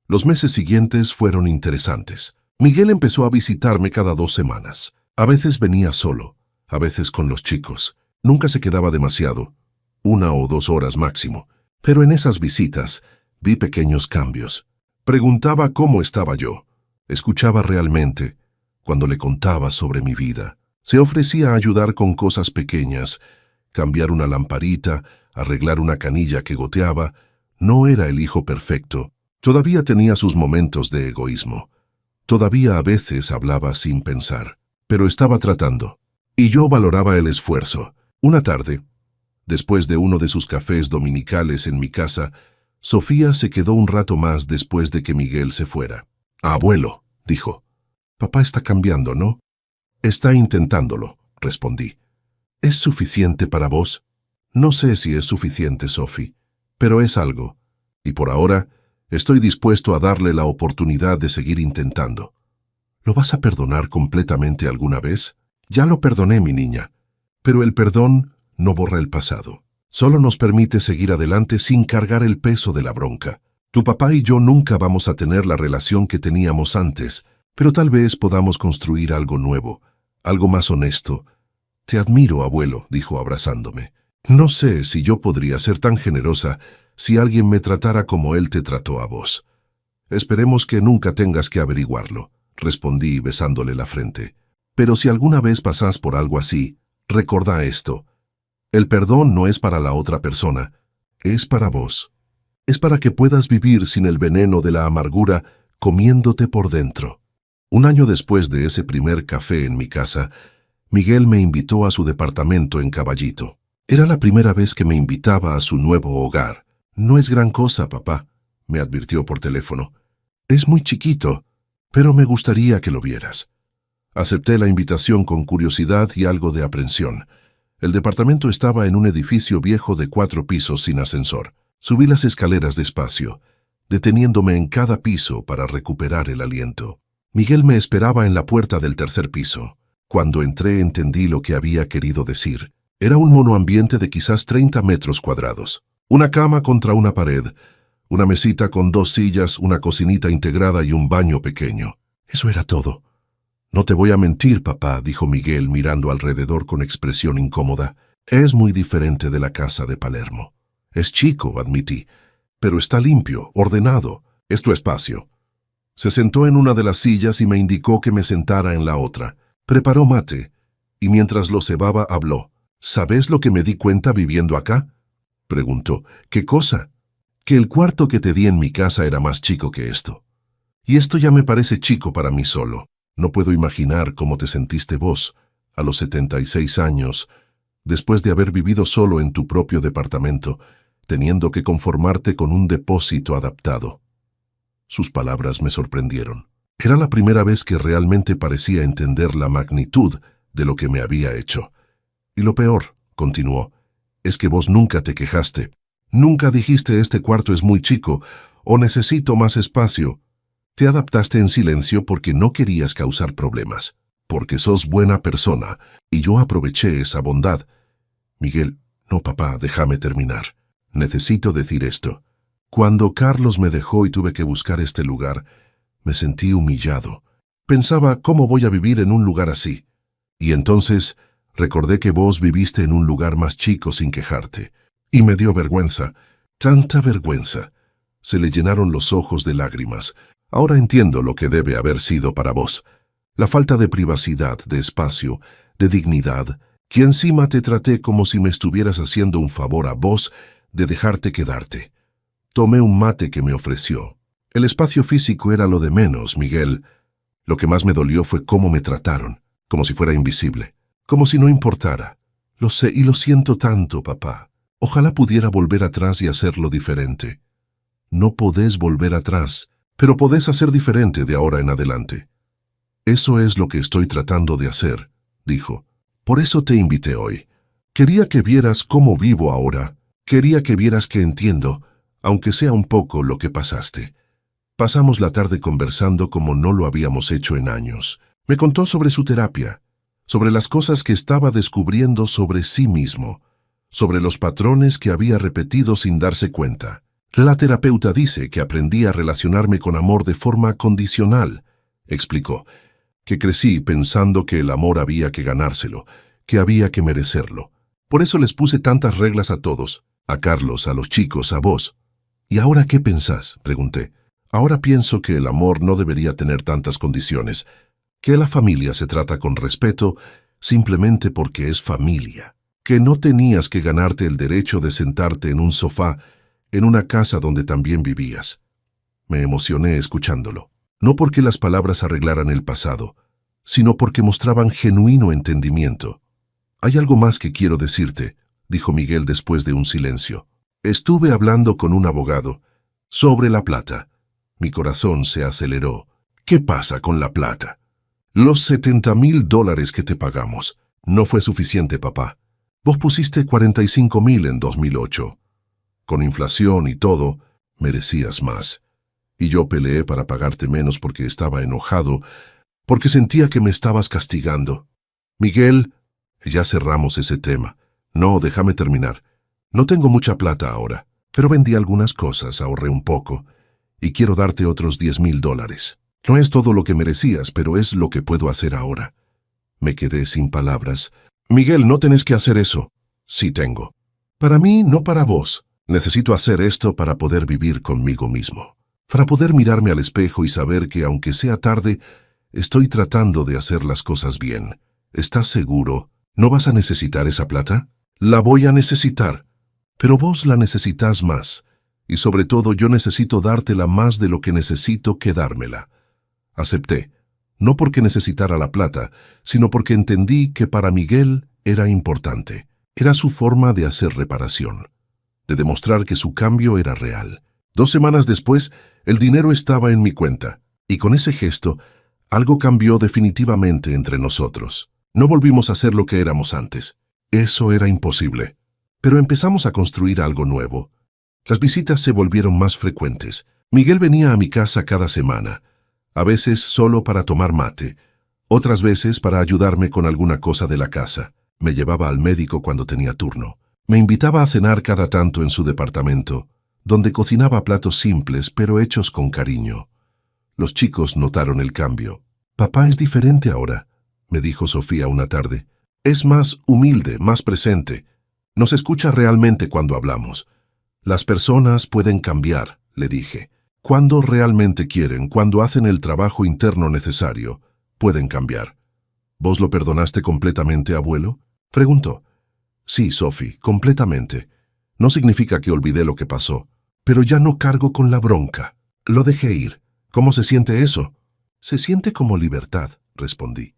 Los meses siguientes fueron interesantes. Miguel empezó a visitarme cada 2 semanas. A veces venía solo, a veces con los chicos. Nunca se quedaba demasiado, 1 o 2 horas máximo. Pero en esas visitas vi pequeños cambios. Preguntaba cómo estaba yo. Escuchaba realmente cuando le contaba sobre mi vida. Se ofrecía a ayudar con cosas pequeñas, cambiar una lamparita, arreglar una canilla que goteaba. No era el hijo perfecto. Todavía tenía sus momentos de egoísmo. Todavía a veces hablaba sin pensar. Pero estaba tratando. Y yo valoraba el esfuerzo. Una tarde, después de uno de sus cafés dominicales en mi casa, Sofía se quedó un rato más después de que Miguel se fuera. Abuelo, dijo. Papá está cambiando, ¿no? Está intentándolo, respondí. ¿Es suficiente para vos? No sé si es suficiente, Sophie, pero es algo. Y por ahora, estoy dispuesto a darle la oportunidad de seguir intentando. ¿Lo vas a perdonar completamente alguna vez? Ya lo perdoné, mi niña. Pero el perdón no borra el pasado. Solo nos permite seguir adelante sin cargar el peso de la bronca. Tu papá y yo nunca vamos a tener la relación que teníamos antes, pero tal vez podamos construir algo nuevo, algo más honesto. Te admiro, abuelo, dijo abrazándome. No sé si yo podría ser tan generosa si alguien me tratara como él te trató a vos. Esperemos que nunca tengas que averiguarlo, respondí besándole la frente. Pero si alguna vez pasás por algo así, recordá esto. El perdón no es para la otra persona, es para vos. Es para que puedas vivir sin el veneno de la amargura comiéndote por dentro. 1 año después de ese primer café en mi casa, Miguel me invitó a su departamento en Caballito. Era la primera vez que me invitaba a su nuevo hogar. No es gran cosa, papá, me advirtió por teléfono. Es muy chiquito, pero me gustaría que lo vieras. Acepté la invitación con curiosidad y algo de aprensión. El departamento estaba en un edificio viejo de 4 pisos sin ascensor. Subí las escaleras despacio. deteniéndome en cada piso para recuperar el aliento. Miguel me esperaba en la puerta del tercer piso. Cuando entré entendí lo que había querido decir. Era un monoambiente de quizás 30 metros cuadrados. Una cama contra una pared, una mesita con 2 sillas, una cocinita integrada y un baño pequeño. Eso era todo. No te voy a mentir, papá, dijo Miguel mirando alrededor con expresión incómoda. Es muy diferente de la casa de Palermo. Es chico, admití, pero está limpio, ordenado. Es tu espacio. Se sentó en una de las sillas y me indicó que me sentara en la otra. Preparó mate, y mientras lo cebaba habló. ¿Sabes lo que me di cuenta viviendo acá? Preguntó. ¿Qué cosa? Que el cuarto que te di en mi casa era más chico que esto. Y esto ya me parece chico para mí solo. No puedo imaginar cómo te sentiste vos, a los 76 años, después de haber vivido solo en tu propio departamento, teniendo que conformarte con un depósito adaptado. Sus palabras me sorprendieron. Era la primera vez que realmente parecía entender la magnitud de lo que me había hecho. Y lo peor, continuó, es que vos nunca te quejaste. Nunca dijiste este cuarto es muy chico o necesito más espacio. Te adaptaste en silencio porque no querías causar problemas, porque sos buena persona, y yo aproveché esa bondad. Miguel, no, papá, déjame terminar. Necesito decir esto. Cuando Carlos me dejó y tuve que buscar este lugar, me sentí humillado. Pensaba, ¿cómo voy a vivir en un lugar así? Y entonces recordé que vos viviste en un lugar más chico sin quejarte. Y me dio vergüenza, tanta vergüenza. Se le llenaron los ojos de lágrimas. Ahora entiendo lo que debe haber sido para vos. La falta de privacidad, de espacio, de dignidad, que encima te traté como si me estuvieras haciendo un favor a vos de dejarte quedarte. Tomé un mate que me ofreció. El espacio físico era lo de menos, Miguel. Lo que más me dolió fue cómo me trataron, como si fuera invisible, como si no importara. Lo sé y lo siento tanto, papá. Ojalá pudiera volver atrás y hacerlo diferente. No podés volver atrás, pero podés hacer diferente de ahora en adelante. Eso es lo que estoy tratando de hacer, dijo. Por eso te invité hoy. Quería que vieras cómo vivo ahora. Quería que vieras que entiendo, aunque sea un poco, lo que pasaste. Pasamos la tarde conversando como no lo habíamos hecho en años. Me contó sobre su terapia, sobre las cosas que estaba descubriendo sobre sí mismo, sobre los patrones que había repetido sin darse cuenta. La terapeuta dice que aprendí a relacionarme con amor de forma condicional, explicó, que crecí pensando que el amor había que ganárselo, que había que merecerlo. Por eso les puse tantas reglas a todos, a Carlos, a los chicos, a vos. ¿Y ahora qué pensás?, pregunté. Ahora pienso que el amor no debería tener tantas condiciones, que la familia se trata con respeto simplemente porque es familia, que no tenías que ganarte el derecho de sentarte en un sofá en una casa donde también vivías. Me emocioné escuchándolo, no porque las palabras arreglaran el pasado, sino porque mostraban genuino entendimiento. Hay algo más que quiero decirte, dijo Miguel después de un silencio. Estuve hablando con un abogado sobre la plata. Mi corazón se aceleró. ¿Qué pasa con la plata? Los $70,000 que te pagamos. No fue suficiente, papá. Vos pusiste 45,000 en 2008. Con inflación y todo, merecías más. Y yo peleé para pagarte menos porque estaba enojado, porque sentía que me estabas castigando. Miguel, ya cerramos ese tema. No, déjame terminar. No tengo mucha plata ahora, pero vendí algunas cosas, ahorré un poco, y quiero darte otros $10,000. No es todo lo que merecías, pero es lo que puedo hacer ahora. Me quedé sin palabras. Miguel, no tenés que hacer eso. Sí tengo. Para mí, no para vos. Necesito hacer esto para poder vivir conmigo mismo. Para poder mirarme al espejo y saber que, aunque sea tarde, estoy tratando de hacer las cosas bien. ¿Estás seguro? ¿No vas a necesitar esa plata? La voy a necesitar. Pero vos la necesitas más. Y sobre todo yo necesito dártela más de lo que necesito que dármela. Acepté. No porque necesitara la plata, sino porque entendí que para Miguel era importante. Era su forma de hacer reparación, de demostrar que su cambio era real. 2 semanas después, el dinero estaba en mi cuenta, y con ese gesto, algo cambió definitivamente entre nosotros. No volvimos a ser lo que éramos antes. Eso era imposible. Pero empezamos a construir algo nuevo. Las visitas se volvieron más frecuentes. Miguel venía a mi casa cada semana, a veces solo para tomar mate, otras veces para ayudarme con alguna cosa de la casa. Me llevaba al médico cuando tenía turno. Me invitaba a cenar cada tanto en su departamento, donde cocinaba platos simples pero hechos con cariño. Los chicos notaron el cambio. «Papá es diferente ahora», me dijo Sofía una tarde. «Es más humilde, más presente. Nos escucha realmente cuando hablamos». «Las personas pueden cambiar», le dije. «Cuando realmente quieren, cuando hacen el trabajo interno necesario, pueden cambiar». «¿Vos lo perdonaste completamente, abuelo?», preguntó. «Sí, Sophie, completamente. No significa que olvidé lo que pasó, pero ya no cargo con la bronca. Lo dejé ir. ¿Cómo se siente eso?». «Se siente como libertad», respondí.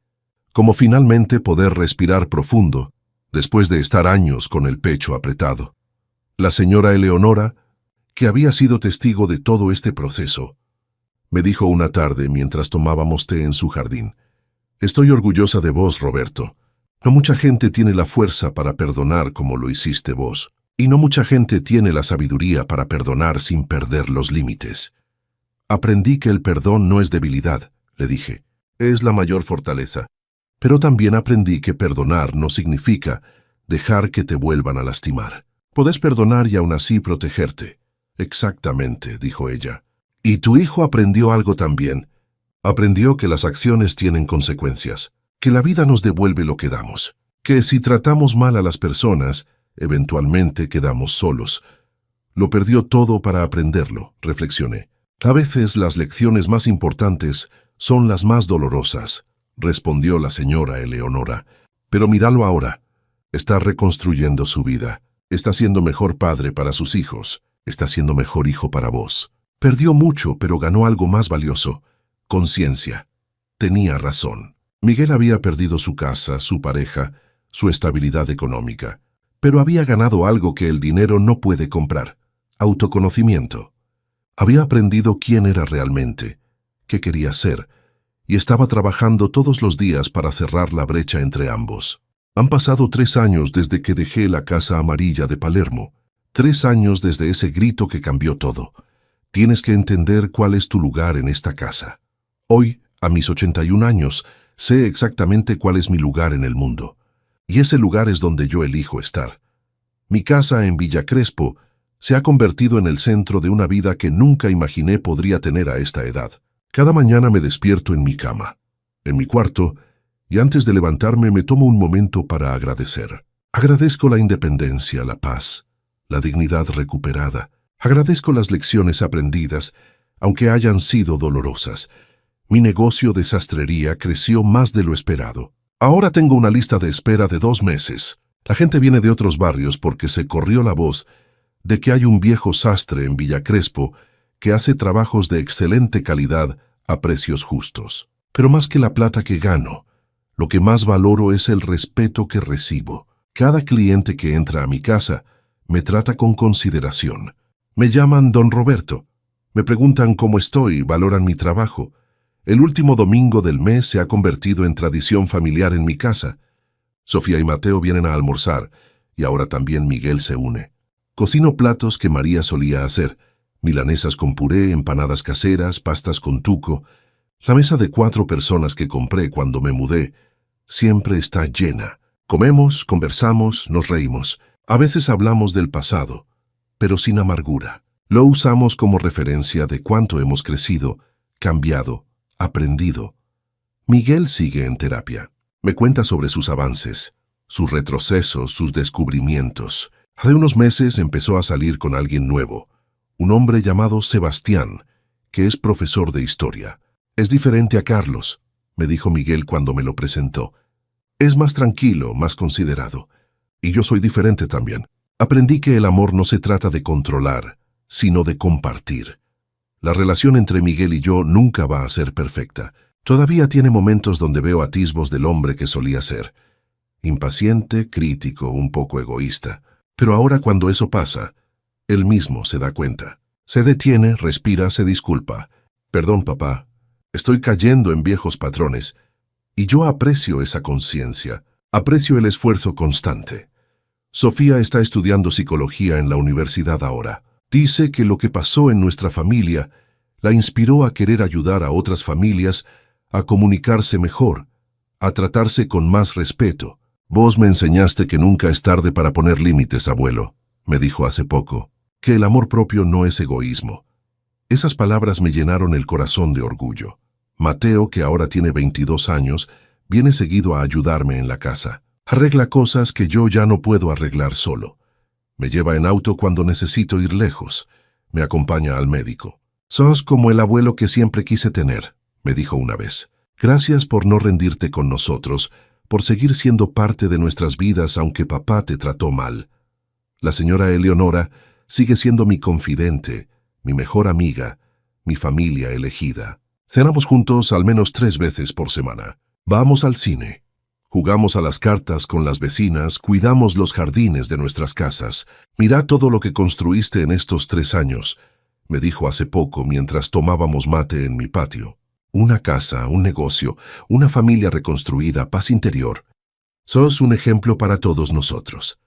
«Como finalmente poder respirar profundo, después de estar años con el pecho apretado». La señora Eleonora, que había sido testigo de todo este proceso, me dijo una tarde mientras tomábamos té en su jardín: «Estoy orgullosa de vos, Roberto. No mucha gente tiene la fuerza para perdonar como lo hiciste vos, y no mucha gente tiene la sabiduría para perdonar sin perder los límites». «Aprendí que el perdón no es debilidad», le dije, «es la mayor fortaleza. Pero también aprendí que perdonar no significa dejar que te vuelvan a lastimar. Podés perdonar y aún así protegerte». «Exactamente», dijo ella. «Y tu hijo aprendió algo también. Aprendió que las acciones tienen consecuencias, que la vida nos devuelve lo que damos, que si tratamos mal a las personas, eventualmente quedamos solos». «Lo perdió todo para aprenderlo», reflexioné. «A veces las lecciones más importantes son las más dolorosas», respondió la señora Eleonora. «Pero míralo ahora. Está reconstruyendo su vida. Está siendo mejor padre para sus hijos. Está siendo mejor hijo para vos. Perdió mucho, pero ganó algo más valioso: conciencia». Tenía razón. Miguel había perdido su casa, su pareja, su estabilidad económica, pero había ganado algo que el dinero no puede comprar: autoconocimiento. Había aprendido quién era realmente, qué quería ser, y estaba trabajando todos los días para cerrar la brecha entre ambos. Han pasado 3 años desde que dejé la Casa Amarilla de Palermo. 3 años desde ese grito que cambió todo. Tienes que entender cuál es tu lugar en esta casa. Hoy, a mis 81 años, sé exactamente cuál es mi lugar en el mundo. Y ese lugar es donde yo elijo estar. Mi casa en Villa Crespo se ha convertido en el centro de una vida que nunca imaginé podría tener a esta edad. Cada mañana me despierto en mi cama, en mi cuarto, y antes de levantarme me tomo un momento para agradecer. Agradezco la independencia, la paz, la dignidad recuperada. Agradezco las lecciones aprendidas, aunque hayan sido dolorosas. Mi negocio de sastrería creció más de lo esperado. Ahora tengo una lista de espera de 2 meses. La gente viene de otros barrios porque se corrió la voz de que hay un viejo sastre en Villa Crespo que hace trabajos de excelente calidad a precios justos. Pero más que la plata que gano, lo que más valoro es el respeto que recibo. Cada cliente que entra a mi casa me trata con consideración. Me llaman Don Roberto. Me preguntan cómo estoy, valoran mi trabajo. El último domingo del mes se ha convertido en tradición familiar en mi casa. Sofía y Mateo vienen a almorzar, y ahora también Miguel se une. Cocino platos que María solía hacer: milanesas con puré, empanadas caseras, pastas con tuco. La mesa de 4 personas que compré cuando me mudé siempre está llena. Comemos, conversamos, nos reímos. A veces hablamos del pasado, pero sin amargura. Lo usamos como referencia de cuánto hemos crecido, cambiado, aprendido. Miguel sigue en terapia. Me cuenta sobre sus avances, sus retrocesos, sus descubrimientos. Hace unos meses empezó a salir con alguien nuevo, un hombre llamado Sebastián, que es profesor de historia. «Es diferente a Carlos», me dijo Miguel cuando me lo presentó. «Es más tranquilo, más considerado. Y yo soy diferente también. Aprendí que el amor no se trata de controlar, sino de compartir. La relación entre Miguel y yo nunca va a ser perfecta. Todavía tiene momentos donde veo atisbos del hombre que solía ser. Impaciente, crítico, un poco egoísta. Pero ahora cuando eso pasa, él mismo se da cuenta. Se detiene, respira, se disculpa. «Perdón, papá. Estoy cayendo en viejos patrones». Y yo aprecio esa conciencia. Aprecio el esfuerzo constante. Sofía está estudiando psicología en la universidad ahora. Dice que lo que pasó en nuestra familia La inspiró a querer ayudar a otras familias a comunicarse mejor, a tratarse con más respeto. Vos me enseñaste que nunca es tarde para poner límites, abuelo, me dijo hace poco, que el amor propio no es egoísmo. Esas palabras me llenaron el corazón de orgullo. Mateo, que ahora tiene 22 años, viene seguido a ayudarme en la casa. Arregla cosas que yo ya no puedo arreglar solo. Me lleva en auto cuando necesito ir lejos. Me acompaña al médico. Sos como el abuelo que siempre quise tener, me dijo una vez. Gracias por no rendirte con nosotros, por seguir siendo parte de nuestras vidas aunque papá te trató mal. La señora Eleonora sigue siendo mi confidente, mi mejor amiga, mi familia elegida. Cenamos juntos al menos 3 veces por semana. Vamos al cine. Jugamos a las cartas con las vecinas, cuidamos los jardines de nuestras casas. Mira todo lo que construiste en estos 3 años, me dijo hace poco mientras tomábamos mate en mi patio. Una casa, un negocio, una familia reconstruida, paz interior. Sos un ejemplo para todos nosotros.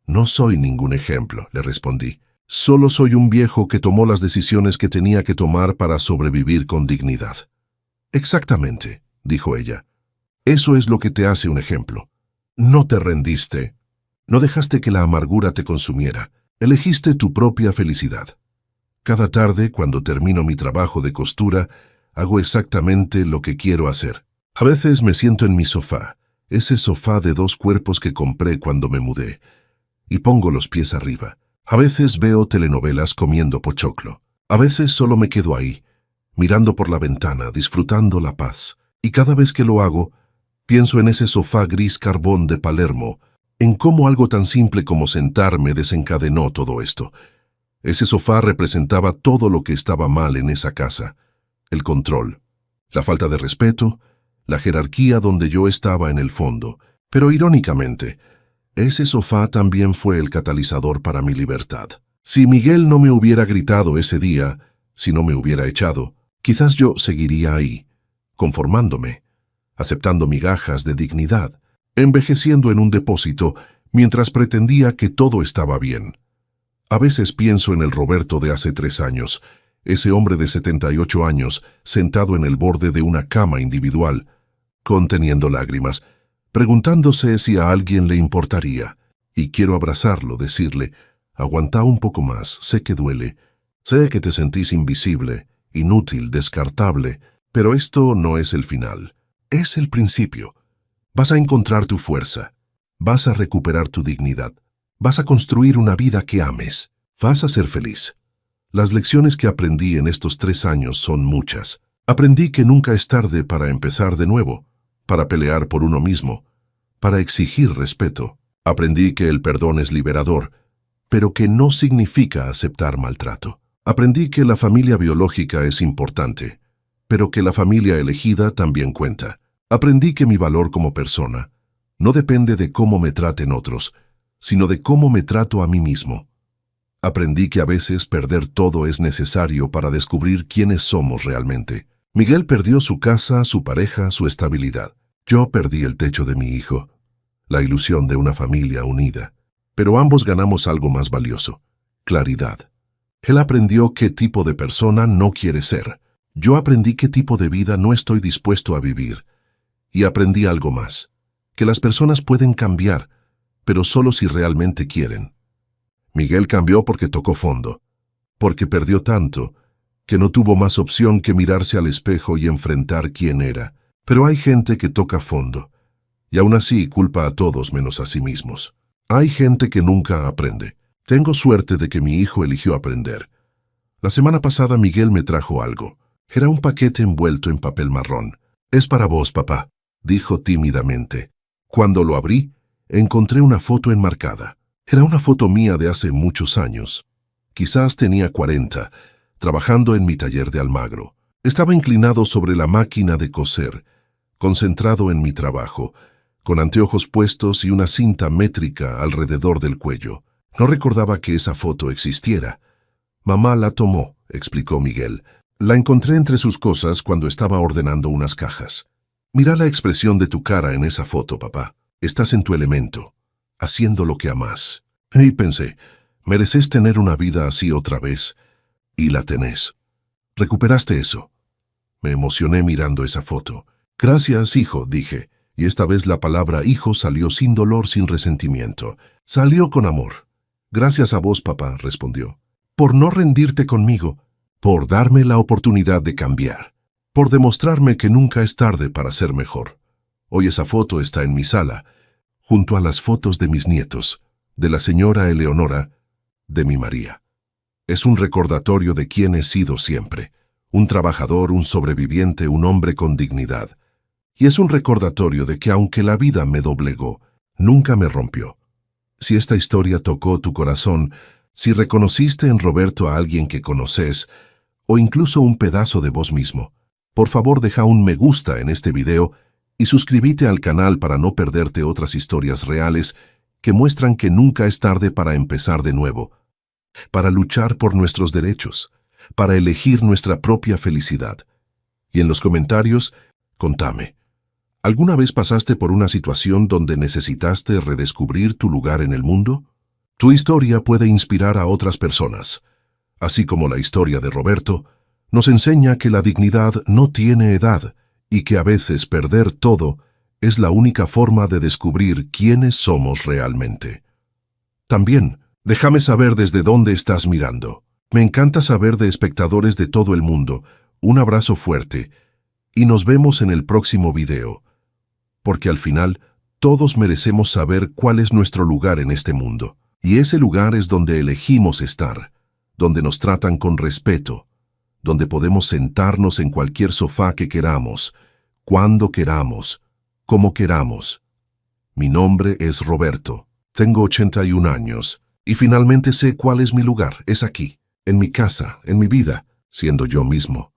No soy ningún ejemplo, le respondí. Solo soy un viejo que tomó las decisiones que tenía que tomar para sobrevivir con dignidad. Exactamente, dijo ella. Eso es lo que te hace un ejemplo. No te rendiste. No dejaste que la amargura te consumiera. Elegiste tu propia felicidad. Cada tarde, cuando termino mi trabajo de costura, hago exactamente lo que quiero hacer. A veces me siento en mi sofá, ese sofá de 2 cuerpos que compré cuando me mudé, y pongo los pies arriba. A veces veo telenovelas comiendo pochoclo. A veces solo me quedo ahí, mirando por la ventana, disfrutando la paz. Y cada vez que lo hago, pienso en ese sofá gris carbón de Palermo, en cómo algo tan simple como sentarme desencadenó todo esto. Ese sofá representaba todo lo que estaba mal en esa casa. El control, la falta de respeto, la jerarquía donde yo estaba en el fondo. Pero irónicamente, ese sofá también fue el catalizador para mi libertad. Si Miguel no me hubiera gritado ese día, si no me hubiera echado, quizás yo seguiría ahí, conformándome, aceptando migajas de dignidad, envejeciendo en un depósito mientras pretendía que todo estaba bien. A veces pienso en el Roberto de hace 3 años, ese hombre de 78 años, sentado en el borde de una cama individual, conteniendo lágrimas, preguntándose si a alguien le importaría. Y quiero abrazarlo, decirle, aguanta un poco más, sé que duele, sé que te sentís invisible, inútil, descartable, pero esto no es el final, es el principio. Vas a encontrar tu fuerza, vas a recuperar tu dignidad, vas a construir una vida que ames, vas a ser feliz. Las lecciones que aprendí en estos 3 años son muchas. Aprendí que nunca es tarde para empezar de nuevo, para pelear por uno mismo, para exigir respeto. Aprendí que el perdón es liberador, pero que no significa aceptar maltrato. Aprendí que la familia biológica es importante, pero que la familia elegida también cuenta. Aprendí que mi valor como persona no depende de cómo me traten otros, sino de cómo me trato a mí mismo. Aprendí que a veces perder todo es necesario para descubrir quiénes somos realmente. Miguel perdió su casa, su pareja, su estabilidad. Yo perdí el techo de mi hijo, la ilusión de una familia unida. Pero ambos ganamos algo más valioso: claridad. Él aprendió qué tipo de persona no quiere ser. Yo aprendí qué tipo de vida no estoy dispuesto a vivir. Y aprendí algo más: que las personas pueden cambiar, pero solo si realmente quieren. Miguel cambió porque tocó fondo, porque perdió tanto, que no tuvo más opción que mirarse al espejo y enfrentar quién era. Pero hay gente que toca fondo, y aún así culpa a todos menos a sí mismos. Hay gente que nunca aprende. Tengo suerte de que mi hijo eligió aprender. La semana pasada Miguel me trajo algo. Era un paquete envuelto en papel marrón. «Es para vos, papá», dijo tímidamente. Cuando lo abrí, encontré una foto enmarcada. Era una foto mía de hace muchos años. Quizás tenía 40, trabajando en mi taller de Almagro. Estaba inclinado sobre la máquina de coser, concentrado en mi trabajo, con anteojos puestos y una cinta métrica alrededor del cuello. No recordaba que esa foto existiera. «Mamá la tomó», explicó Miguel. «La encontré entre sus cosas cuando estaba ordenando unas cajas». «Mira la expresión de tu cara en esa foto, papá. Estás en tu elemento, haciendo lo que amás». Y pensé, mereces tener una vida así otra vez, y la tenés. Recuperaste eso. Me emocioné mirando esa foto. Gracias, hijo, dije, y esta vez la palabra hijo salió sin dolor, sin resentimiento. Salió con amor. Gracias a vos, papá, respondió. Por no rendirte conmigo, por darme la oportunidad de cambiar, por demostrarme que nunca es tarde para ser mejor. Hoy esa foto está en mi sala, junto a las fotos de mis nietos, de la señora Eleonora, de mi María. Es un recordatorio de quién he sido siempre, un trabajador, un sobreviviente, un hombre con dignidad. Y es un recordatorio de que aunque la vida me doblegó, nunca me rompió. Si esta historia tocó tu corazón, si reconociste en Roberto a alguien que conoces, o incluso un pedazo de vos mismo, por favor deja un me gusta en este video y suscríbete al canal para no perderte otras historias reales que muestran que nunca es tarde para empezar de nuevo, para luchar por nuestros derechos, para elegir nuestra propia felicidad. Y en los comentarios, contame, ¿alguna vez pasaste por una situación donde necesitaste redescubrir tu lugar en el mundo? Tu historia puede inspirar a otras personas. Así como la historia de Roberto, nos enseña que la dignidad no tiene edad y que a veces perder todo es la única forma de descubrir quiénes somos realmente. También, déjame saber desde dónde estás mirando. Me encanta saber de espectadores de todo el mundo. Un abrazo fuerte y nos vemos en el próximo video, porque al final todos merecemos saber cuál es nuestro lugar en este mundo. Y ese lugar es donde elegimos estar, donde nos tratan con respeto, donde podemos sentarnos en cualquier sofá que queramos, cuando queramos, como queramos. Mi nombre es Roberto, tengo 81 años, y finalmente sé cuál es mi lugar, es aquí, en mi casa, en mi vida, siendo yo mismo.